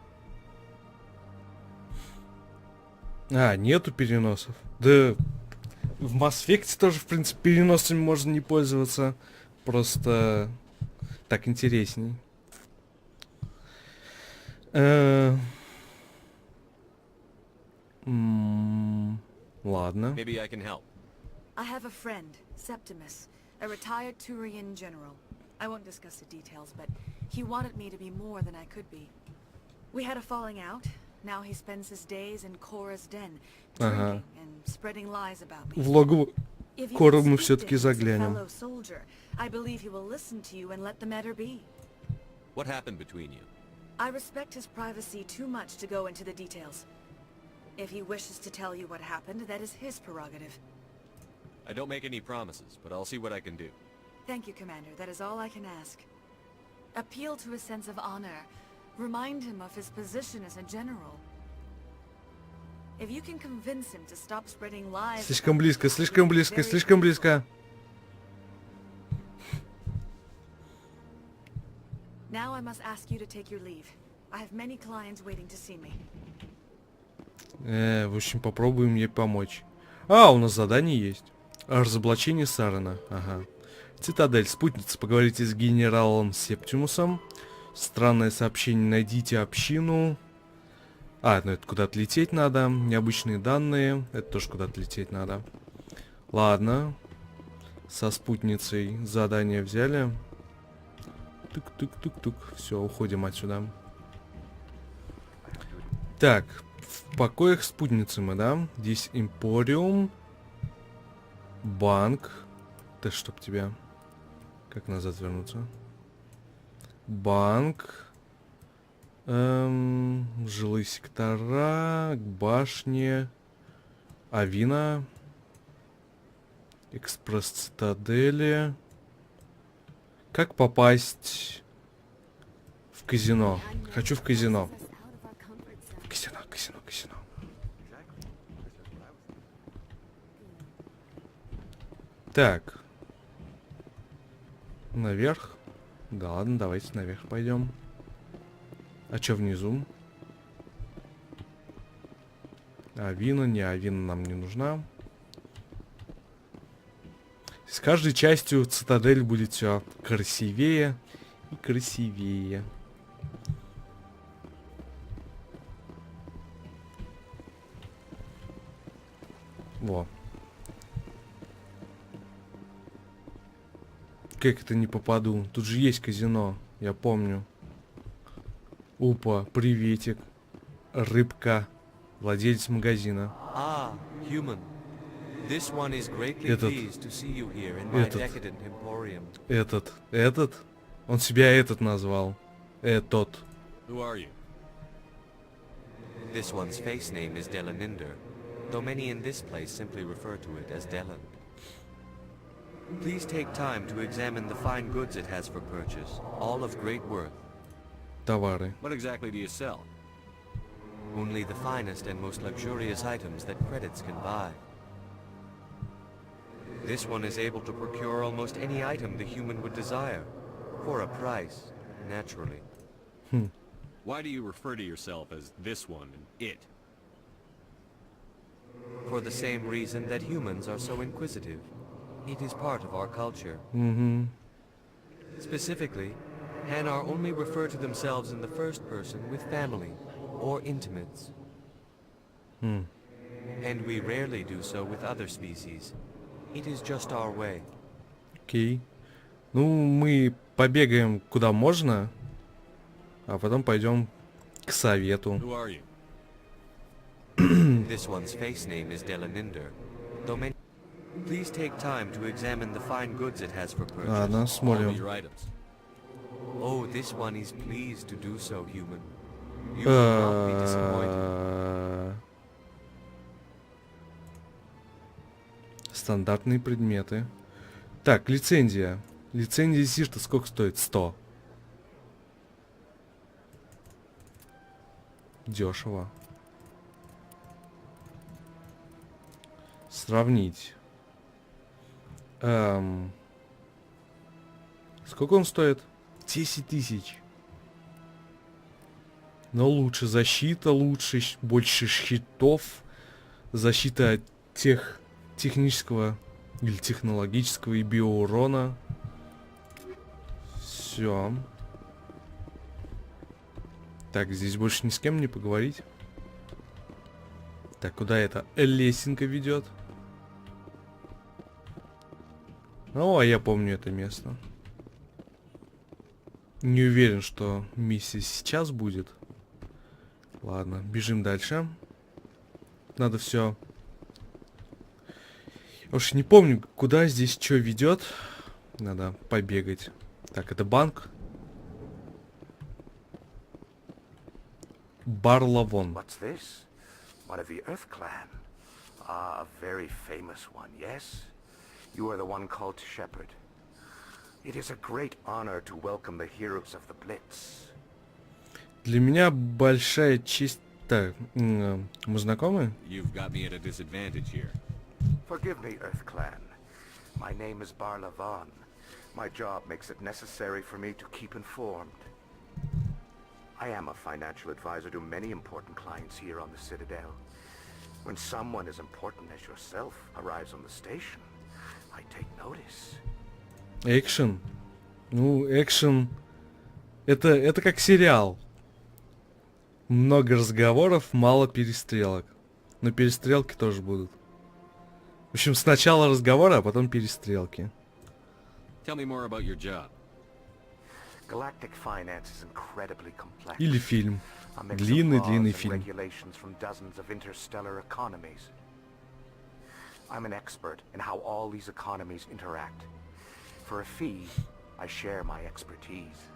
А, нету переносов. Да, в Mass Effect тоже, в принципе, переносами можно не пользоваться. Просто так интересней. Ладно. Maybe I can help. I have a friend, Septimus, a retired Turian general. I won't discuss the details, but he wanted me to be more than I could be. We had a falling out. Now he spends his days in Cora's den, drinking and spreading lies about me. В логово Кора мы все-таки заглянем. I believe he will listen to you and let the matter be. What happened between you? I respect his privacy too much to go into the details. If he wishes to tell you what happened, that is his prerogative. I don't make any promises, but I'll see what I can do. Thank you, Commander. That is all I can ask. Appeal to his sense of honor. Remind him of his position as a general. If you can convince him to stop spreading lies... Слишком близко, слишком близко, слишком близко. Now I must ask you to take your leave. I have many clients waiting to see me. В общем, попробуем ей помочь. А, у нас задание есть. Разоблачение Сарена. Ага. Цитадель, спутница, поговорите с генералом Септимусом. Странное сообщение, найдите общину. А, ну это куда-то лететь надо. Необычные данные. Это тоже куда-то лететь надо. Ладно. Со спутницей задание взяли. Тук-тук-тук-тук. Все, уходим отсюда. Так, в покоях спутницы мы, да? Здесь Эмпориум. Банк. Да чтоб тебя. Как назад вернуться? Банк. Жилые сектора. Башни. Авина. Экспресс-цитадели. Как попасть в казино? Хочу в казино. Казино, казино, казино. Так. Наверх. Да ладно, давайте наверх пойдем. А чё внизу? Авина, не Авина нам не нужна. С каждой частью цитадель будет все красивее и красивее. Во. Как это не попаду? Тут же есть казино, я помню. Опа, приветик. Рыбка. Владелец магазина. Ah, human. This one is greatly pleased to see you here in my decadent emporium. Этот? Он себя этот назвал. Тот. Who are you? This one's face name is Delaninder, though many in this place simply refer to it as Deland. Please take time to examine the fine goods it has for purchase, all of great worth. Товары. What exactly do you sell? Only the finest and most luxurious items that credits can buy. This one is able to procure almost any item the human would desire, for a price, naturally. Why do you refer to yourself as this one and it? For the same reason that humans are so inquisitive. It is part of our culture. Specifically, Hanar only refer to themselves in the first person with family or intimates. And we rarely do so with other species. It is just our way. Окей. Ну, мы побегаем куда можно, а потом пойдем к совету. Who are you? This one's face name is Delaninder, though many... Please take time to examine the fine goods it has for purchase. Ладно, смотрим. Oh, this one is pleased to do so, human. You will not be disappointed. Стандартные предметы. Так, лицензия. Лицензия Зирта сколько стоит? 100. Дешево. Сравнить. Сколько он стоит? 10 тысяч. Но лучше защита, лучше, больше щитов. Защита от технического или технологического и биоурона. Все. Так, здесь больше ни с кем не поговорить. Так, куда эта лесенка ведет? О, а я помню это место. Не уверен, что миссия сейчас будет. Ладно, бежим дальше. Надо все. Уж не помню, куда здесь что ведет. Надо побегать. Так, это банк. Барлавон. What's this? One of the Earth Clan. Ah, a very famous one, yes? You are the one called Shepherd. It is a great honor to welcome the heroes of the Blitz. Для меня большая честь... Так, мы знакомы? You've got me at a disadvantage here. Forgive me, Earth Clan. My name is Barlavon. My job makes it necessary for me to keep informed. I am a financial advisor to many important clients here on the Citadel. When someone as important as yourself arrives on the station, I take notice. Экшен. Ну, экшен... Это как сериал. Много разговоров, мало перестрелок. Но перестрелки тоже будут. В общем, сначала разговоры, а потом перестрелки. Tell me more about your job. Galactic finance is incredibly complex. Или фильм. Длинный фильм. Regulations from dozens of interstellar economies. I'm an expert in how all these economies interact. For a fee, I share my expertise.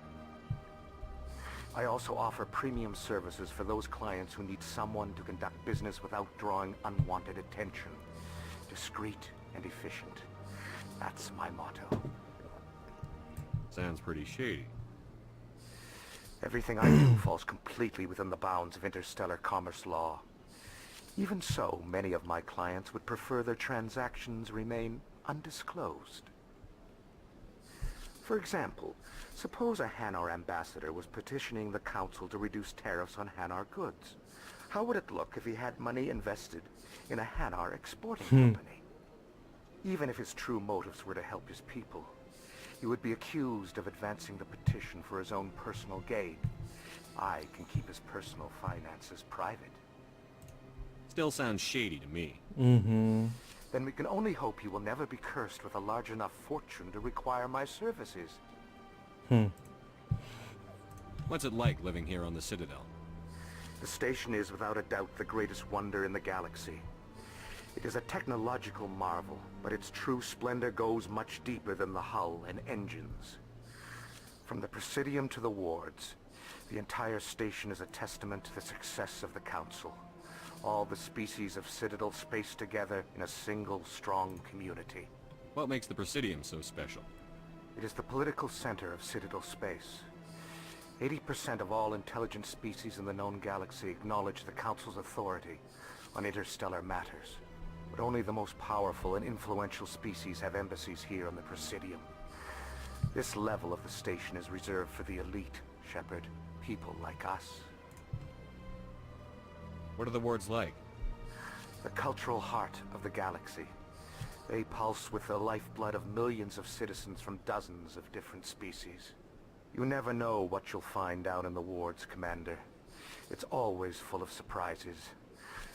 I also offer premium services for those clients who need someone to conduct business without drawing unwanted attention. Discreet and efficient. That's my motto. Sounds pretty shady. Everything I do falls completely within the bounds of interstellar commerce law. Even so, many of my clients would prefer their transactions remain undisclosed. For example, suppose a Hanar ambassador was petitioning the council to reduce tariffs on Hanar goods. How would it look if he had money invested in a Hanar exporting company? Even if his true motives were to help his people, he would be accused of advancing the petition for his own personal gain. I can keep his personal finances private. Still sounds shady to me. Then we can only hope he will never be cursed with a large enough fortune to require my services. What's it like living here on the Citadel? The station is without a doubt the greatest wonder in the galaxy. It is a technological marvel, but its true splendor goes much deeper than the hull and engines. From the Presidium to the wards, the entire station is a testament to the success of the Council. All the species of Citadel spaced together in a single, strong community. What makes the Presidium so special? It is the political center of Citadel space. 80% of all intelligent species in the known galaxy acknowledge the Council's authority on interstellar matters. But only the most powerful and influential species have embassies here on the Presidium. This level of the station is reserved for the elite, Shepard. People like us. What are the wards like? The cultural heart of the galaxy. They pulse with the lifeblood of millions of citizens from dozens of different species. You never know what you'll find down in the wards, Commander. It's always full of surprises.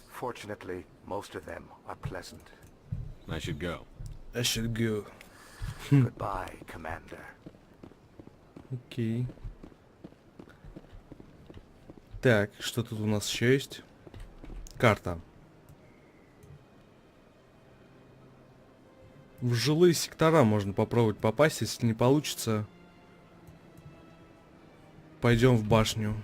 Fortunately, most of them are pleasant. I should go. I should go. Goodbye, Commander. Окей. Так, что тут у нас еще есть? Карта. В жилые сектора можно попробовать попасть, если не получится. Пойдем в башню.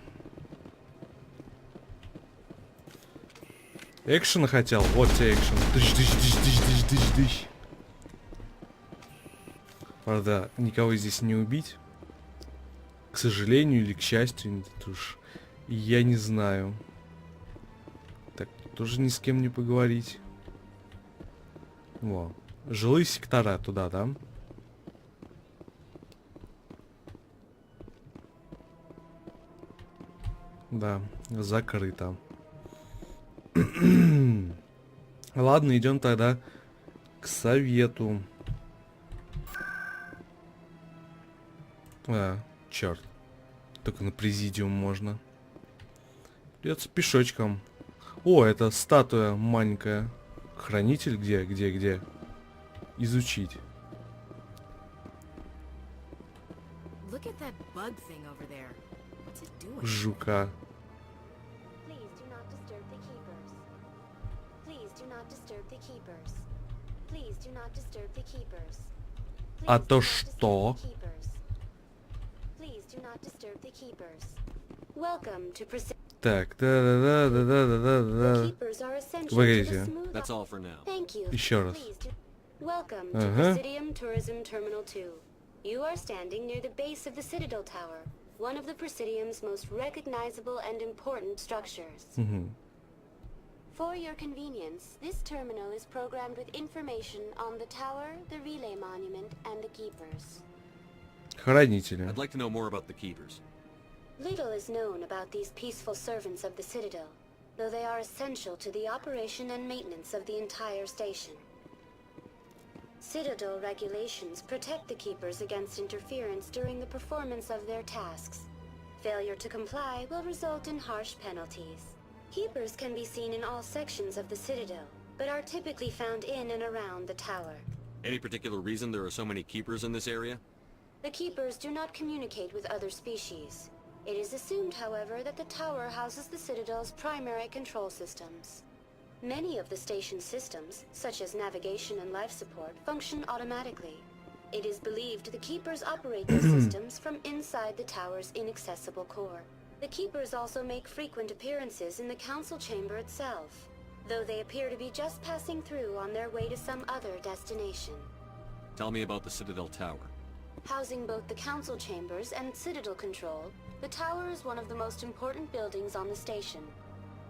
Экшена хотел? Вот тебе экшен. Дыщ. Правда, никого здесь не убить. К сожалению или к счастью, это уж я не знаю. Так, тоже ни с кем не поговорить. Во. Жилые сектора туда, да? Да, закрыто. Ладно, идем тогда к совету. Черт. Только на президиум можно. Придется пешочком. О, это статуя маленькая. Хранитель где? Изучить. Жука. А то что? Так, да. Погодите. Еще раз. Welcome to Presidium Tourism Terminal 2. You are standing near the base of the Citadel Tower, one of the Presidium's most recognizable and important structures. For your convenience, this terminal is programmed with information on the tower, the relay monument, and the keepers. Хранители. I'd like to know more about the keepers. Little is known about these peaceful servants of the Citadel, though they are essential to the operation and maintenance of the entire station. Citadel regulations protect the Keepers against interference during the performance of their tasks. Failure to comply will result in harsh penalties. Keepers can be seen in all sections of the Citadel, but are typically found in and around the tower. Any particular reason there are so many keepers in this area? The Keepers do not communicate with other species. It is assumed, however, that the tower houses the Citadel's primary control systems. Many of the station's systems, such as navigation and life support, function automatically. It is believed the Keepers operate these systems from inside the tower's inaccessible core. The Keepers also make frequent appearances in the Council Chamber itself, though they appear to be just passing through on their way to some other destination. Tell me about the Citadel Tower. Housing both the Council Chambers and Citadel Control, the tower is one of the most important buildings on the station.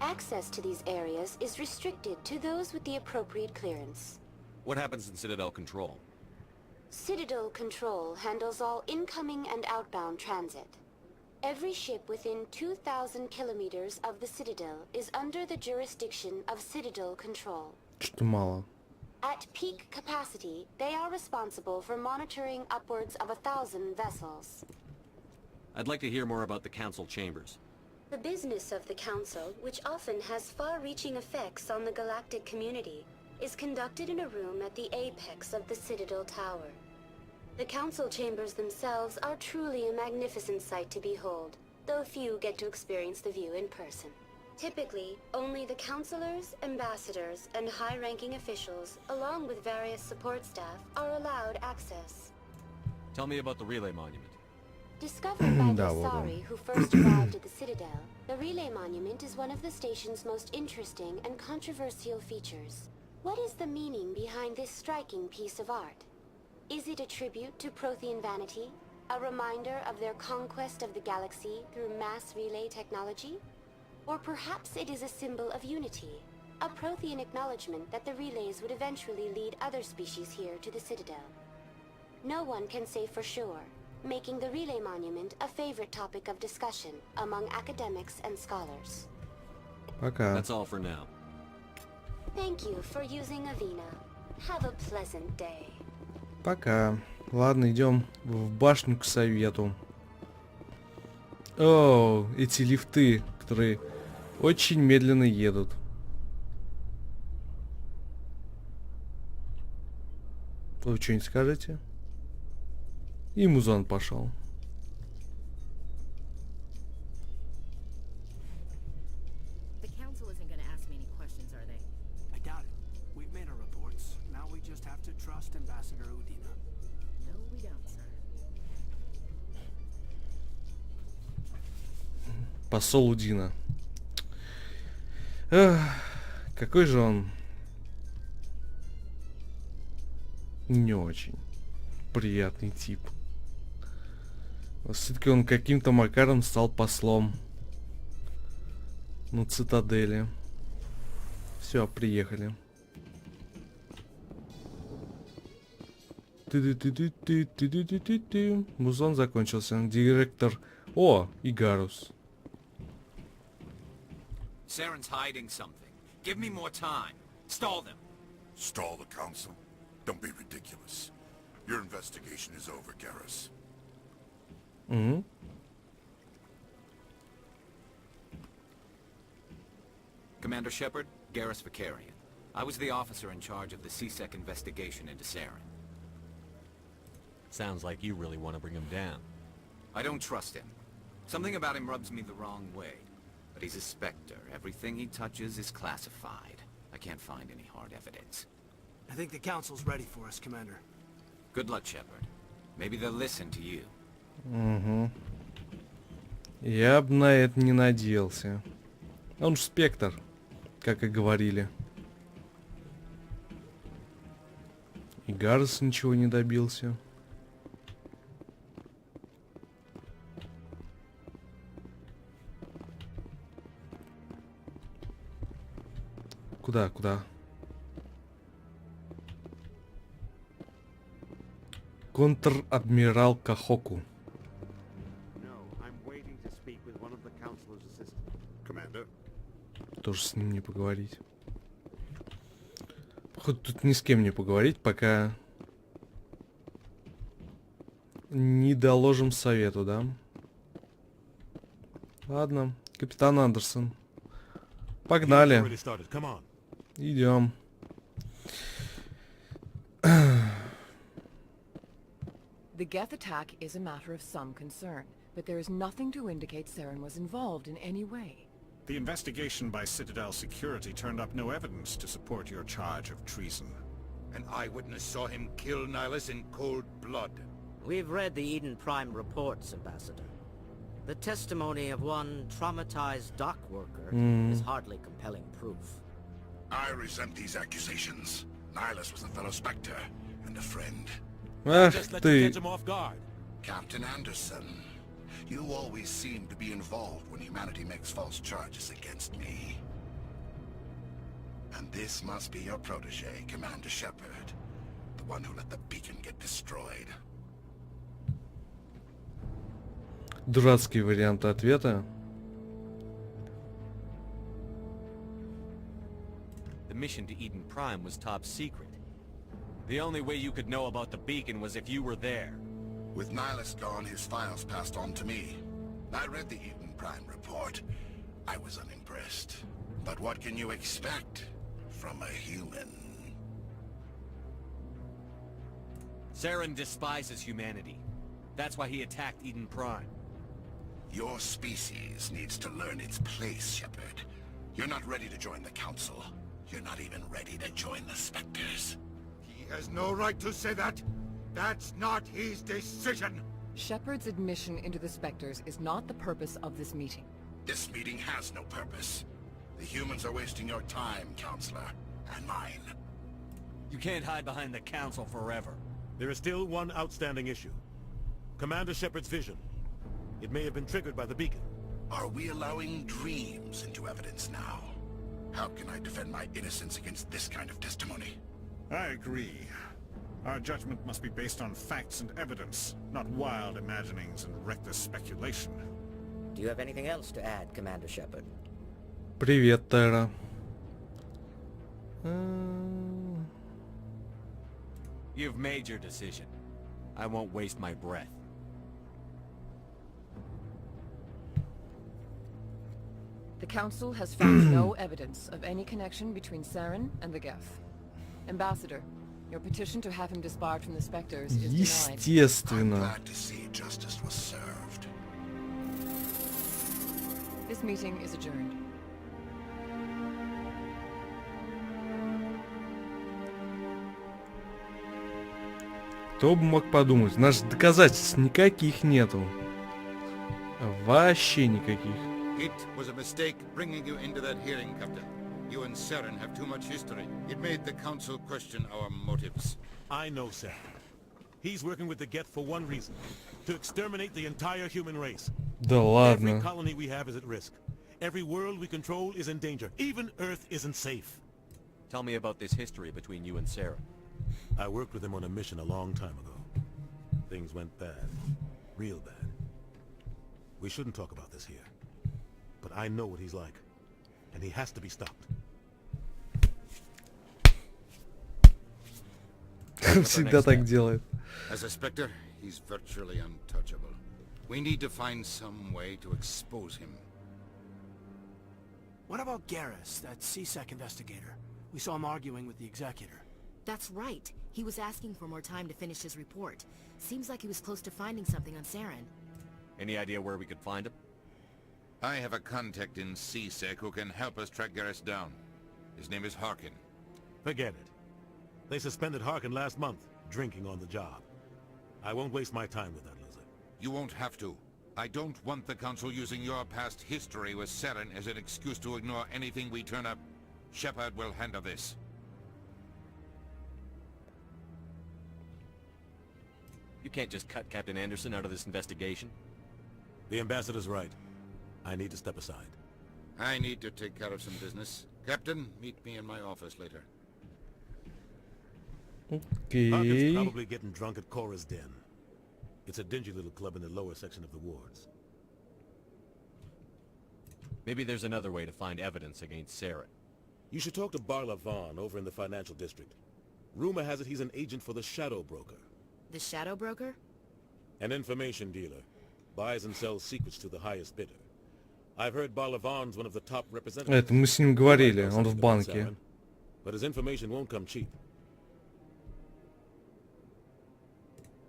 Access to these areas is restricted to those with the appropriate clearance. What happens in Citadel Control? Citadel Control handles all incoming and outbound transit. Every ship within 2,000 kilometers of the Citadel is under the jurisdiction of Citadel Control. Что-то мало. At peak capacity, they are responsible for monitoring upwards of 1,000 vessels. I'd like to hear more about the Council Chambers. The business of the Council, which often has far-reaching effects on the galactic community, is conducted in a room at the apex of the Citadel Tower. The Council Chambers themselves are truly a magnificent sight to behold, though few get to experience the view in person. Typically, only the counselors, ambassadors, and high-ranking officials, along with various support staff, are allowed access. Tell me about the relay monument. Discovered by the Asari who first arrived at the Citadel, the Relay Monument is one of the station's most interesting and controversial features. What is the meaning behind this striking piece of art? Is it a tribute to Prothean vanity? A reminder of their conquest of the galaxy through mass relay technology? Or perhaps it is a symbol of unity, a Prothean acknowledgement that the relays would eventually lead other species here to the Citadel. No one can say for sure, making the Relay Monument a favorite topic of discussion among academics and scholars. Пока. That's all for now. Thank you for using Avina. Have a pleasant day. Пока. Ладно, идем в башню к совету. О, эти лифты, которые очень медленно едут. Вы что-нибудь скажете? И музон пошел. The council isn't going to ask me any questions, are they? I doubt it. We've made our reports. Now we just have to trust Ambassador Udina. No, we don't, sir. Посол Удина. Эх, какой же он не очень приятный тип. Все-таки он каким-то макаром стал послом на цитадели. Все, приехали. Музон закончился. Директор. О, Игарус. Saren's hiding something. Give me more time. Stall them. Stall the council? Don't be ridiculous. Your investigation is over, Garrus. Mm-hmm. Commander Shepard, Garrus Vicarian. I was the officer in charge of the CSEC investigation into Saren. Sounds like you really want to bring him down. I don't trust him. Something about him rubs me the wrong way. But he's a Spectre. Everything he touches is classified. I can't find any hard evidence. I think the council's ready for us, Commander. Good luck, Shepard. Maybe they'll listen to you. Угу. Я бы на это не надеялся. Он ж Спектр, как и говорили. И Гаррес ничего не добился. Куда, куда? Контр-адмирал Кахоку. Тоже с ним не поговорить. Походу, тут ни с кем не поговорить, пока не доложим совету, да? Ладно, капитан Андерсон. Погнали. Идем. The Geth attack is a matter of some concern, but there is nothing to indicate Saren was involved in any way. The investigation by Citadel Security turned up no evidence to support your charge of treason. An eyewitness saw him kill Nihilus in cold blood. We've read the Eden Prime reports, Ambassador. The testimony of one traumatized dock worker is hardly compelling proof. I resent these accusations. Nihilus was a fellow Spectre and a friend. Ах ты. Captain Anderson, you always seem to be involved when humanity makes false charges against me. And this must be your protege, Commander Shepard, the one who let the beacon get destroyed. Дурацкий вариант ответа. The mission to Eden Prime was top secret. The only way you could know about the beacon was if you were there. With Nihilus gone, his files passed on to me. I read the Eden Prime report. I was unimpressed. But what can you expect from a human? Saren despises humanity. That's why he attacked Eden Prime. Your species needs to learn its place, Shepard. You're not ready to join the Council. You're not even ready to join the Spectres. He has no right to say that. That's not his decision. Shepard's admission into the Spectres is not the purpose of this meeting. This meeting has no purpose. The humans are wasting your time, Counselor, and mine. You can't hide behind the Council forever. There is still one outstanding issue. Commander Shepard's vision. It may have been triggered by the beacon. Are we allowing dreams into evidence now? How can I defend my innocence against this kind of testimony? I agree. Our judgment must be based on facts and evidence, not wild imaginings and reckless speculation. Do you have anything else to add, Commander Shepard? Привет, Тера. You've made your decision. I won't waste my breath. The Council has found no evidence of any connection between Saren and the Geth. Ambassador, your petition to have him disbarred from the Spectres is denied. Естественно. Glad to see justice was served. This meeting is adjourned. Кто бы мог подумать? У нас же доказательств никаких нету. Вообще никаких. It was a mistake bringing you into that hearing, Captain. You and Saren have too much history. It made the Council question our motives. I know Saren. He's working with the Geth for one reason. To exterminate the entire human race. Да ладно. Every colony we have is at risk. Every world we control is in danger. Even Earth isn't safe. Tell me about this history between you and Sarah. I worked with him on a mission a long time ago. Things went bad. Real bad. We shouldn't talk about this here. But I know what he's like. And he has to be stopped. Всегда так делает. As a Spectre, he's virtually untouchable. We need to find some way to expose him. What about Garrus, that CSEC investigator? We saw him arguing with the Executor. That's right. He was asking for more time to finish his report. Seems like he was close to finding something on Saren. Any idea where we could find him? I have a contact in CSEC who can help us track Garrus down. His name is Harkin. Forget it. They suspended Harkin last month, drinking on the job. I won't waste my time with that loser. You won't have to. I don't want the Council using your past history with Saren as an excuse to ignore anything we turn up. Shepard will handle this. You can't just cut Captain Anderson out of this investigation. The Ambassador's right. I need to step aside. I need to take care of some business. Captain, meet me in my office later. Okay. Harkin's probably getting drunk at Cora's Den. It's a dingy little club in the lower section of the wards. Maybe there's another way to find evidence against Saren. You should talk to Barla Vaughn over in the financial district. Rumor has it he's an agent for the Shadow Broker. The Shadow Broker? An information dealer. Buys and sells secrets to the highest bidder. I've heard Barla Vaughn's one of the top representatives. Это мы с ним говорили, он в банке. But his information won't come cheap.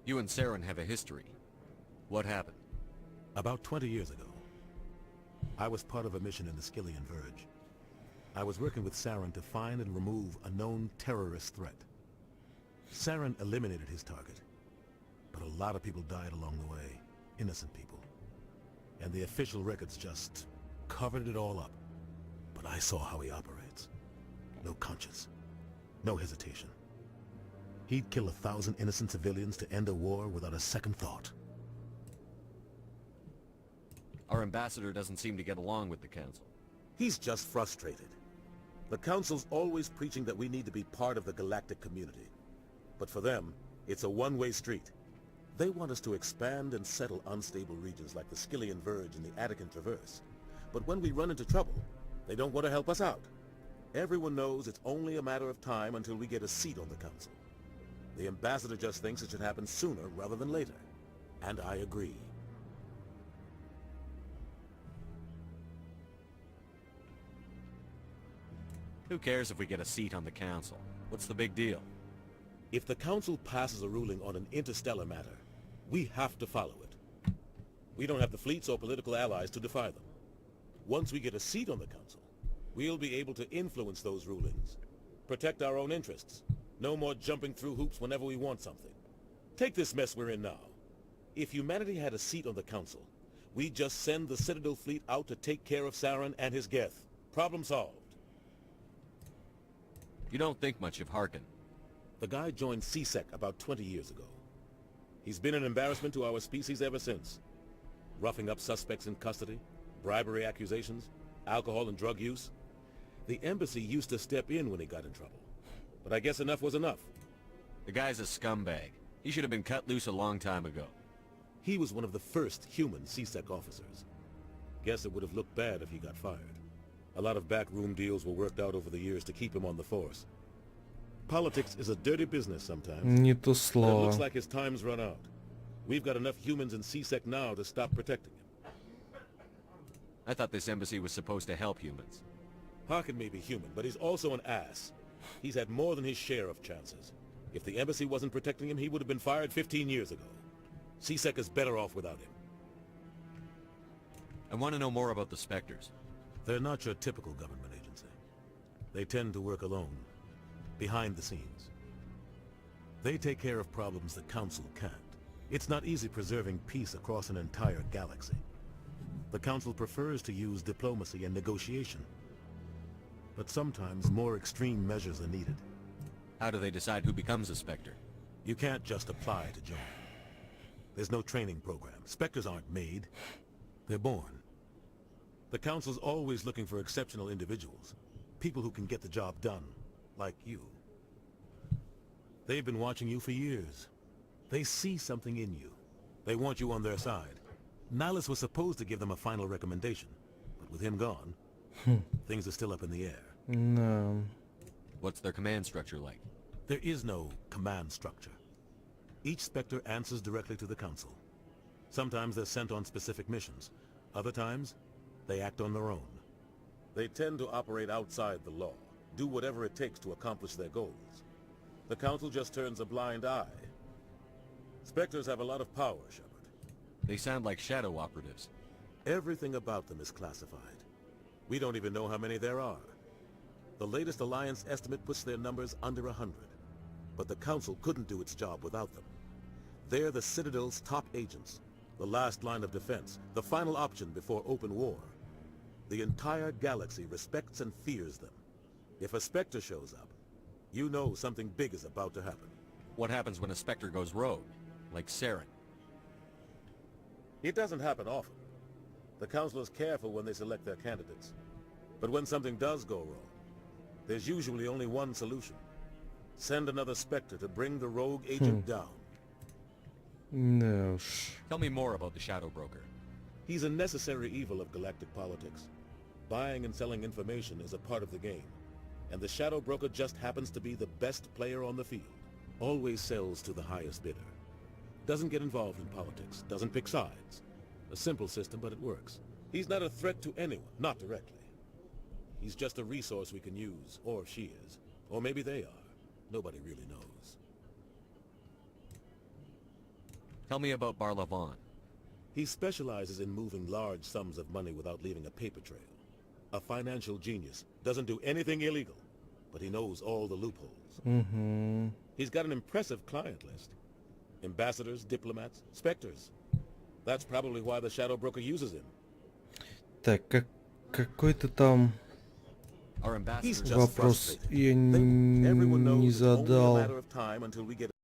You and Saren have a history. What happened? About 20 years ago, I was part of a mission in the Skillian Verge. I was working with Saren to find and remove a known terrorist threat. Saren eliminated his target, but a lot of people died along the way. Innocent people. And the official records just covered it all up. But I saw how he operates. No conscience. No hesitation. He'd kill 1,000 innocent civilians to end a war without a second thought. Our ambassador doesn't seem to get along with the Council. He's just frustrated. The Council's always preaching that we need to be part of the galactic community. But for them, it's a one-way street. They want us to expand and settle unstable regions like the Skillian Verge and the Attican Traverse. But when we run into trouble, they don't want to help us out. Everyone knows it's only a matter of time until we get a seat on the Council. The Ambassador just thinks it should happen sooner rather than later. And I agree. Who cares if we get a seat on the Council? What's the big deal? If the Council passes a ruling on an interstellar matter, we have to follow it. We don't have the fleets or political allies to defy them. Once we get a seat on the Council, We'll be able to influence those rulings. Protect our own interests. No more jumping through hoops whenever we want something. Take this mess we're in now. If humanity had a seat on the council, we'd just send the Citadel fleet out to take care of Saren and his Geth. Problem solved. You don't think much of Harkin. The guy joined CSEC about 20 years ago. He's been an embarrassment to our species ever since. Roughing up suspects in custody, bribery accusations, alcohol and drug use. The embassy used to step in when he got in trouble. But I guess enough was enough. The guy's a scumbag. He should have been cut loose a long time ago. He was one of the first human CSEC officers. Guess it would have looked bad if he got fired. A lot of backroom deals were worked out over the years to keep him on the force. Politics is a dirty business sometimes. Не то But it слово. looks like his time's run out. We've got enough humans in CSEC now to stop protecting him. I thought this embassy was supposed to help humans. Harkin may be human, but he's also an ass. He's had more than his share of chances. If the embassy wasn't protecting him, he would have been fired 15 years ago. CSEC is better off without him. I want to know more about the Spectres. They're not your typical government agency. They tend to work alone, behind the scenes. They take care of problems the Council can't. It's not easy preserving peace across an entire galaxy. The Council prefers to use diplomacy and negotiation. But sometimes more extreme measures are needed. How do they decide who becomes a Spectre? You can't just apply to join. There's no training program. Spectres aren't made. They're born. The Council's always looking for exceptional individuals. People who can get the job done. Like you. They've been watching you for years. They see something in you. They want you on their side. Nihilus was supposed to give them a final recommendation. But with him gone, things are still up in the air. No. What's their command structure like? There is no command structure. Each Spectre answers directly to the Council. Sometimes they're sent on specific missions. Other times, they act on their own. They tend to operate outside the law, do whatever it takes to accomplish their goals. The Council just turns a blind eye. Spectres have a lot of power, Shepard. They sound like shadow operatives. Everything about them is classified. We don't even know how many there are. The latest Alliance estimate puts their numbers under 100. But the Council couldn't do its job without them. They're the Citadel's top agents, the last line of defense, the final option before open war. The entire galaxy respects and fears them. If a Spectre shows up, you know something big is about to happen. What happens when a Spectre goes rogue? Like Saren? It doesn't happen often. The Council is careful when they select their candidates. But when something does go wrong, there's usually only one solution. Send another Spectre to bring the rogue agent down. No. Tell me more about the Shadow Broker. He's a necessary evil of galactic politics. Buying and selling information is a part of the game. And the Shadow Broker just happens to be the best player on the field. Always sells to the highest bidder. Doesn't get involved in politics. Doesn't pick sides. A simple system, but it works. He's not a threat to anyone, not directly. He's just a resource we can use, or she is. Or maybe they are. Nobody really knows. Tell me about Barlavon. He specializes in moving large sums of money without leaving a paper trail. A financial genius. Doesn't do anything illegal, but he knows all the loopholes. Mm-hmm. He's got an impressive client list. Ambassadors, diplomats, Spectres. That's probably why the Shadow Broker uses him. Так, какой-то там Our ambassadors He's just вопрос frustrated. я Everyone knows не it's only a задал. matter of time until we get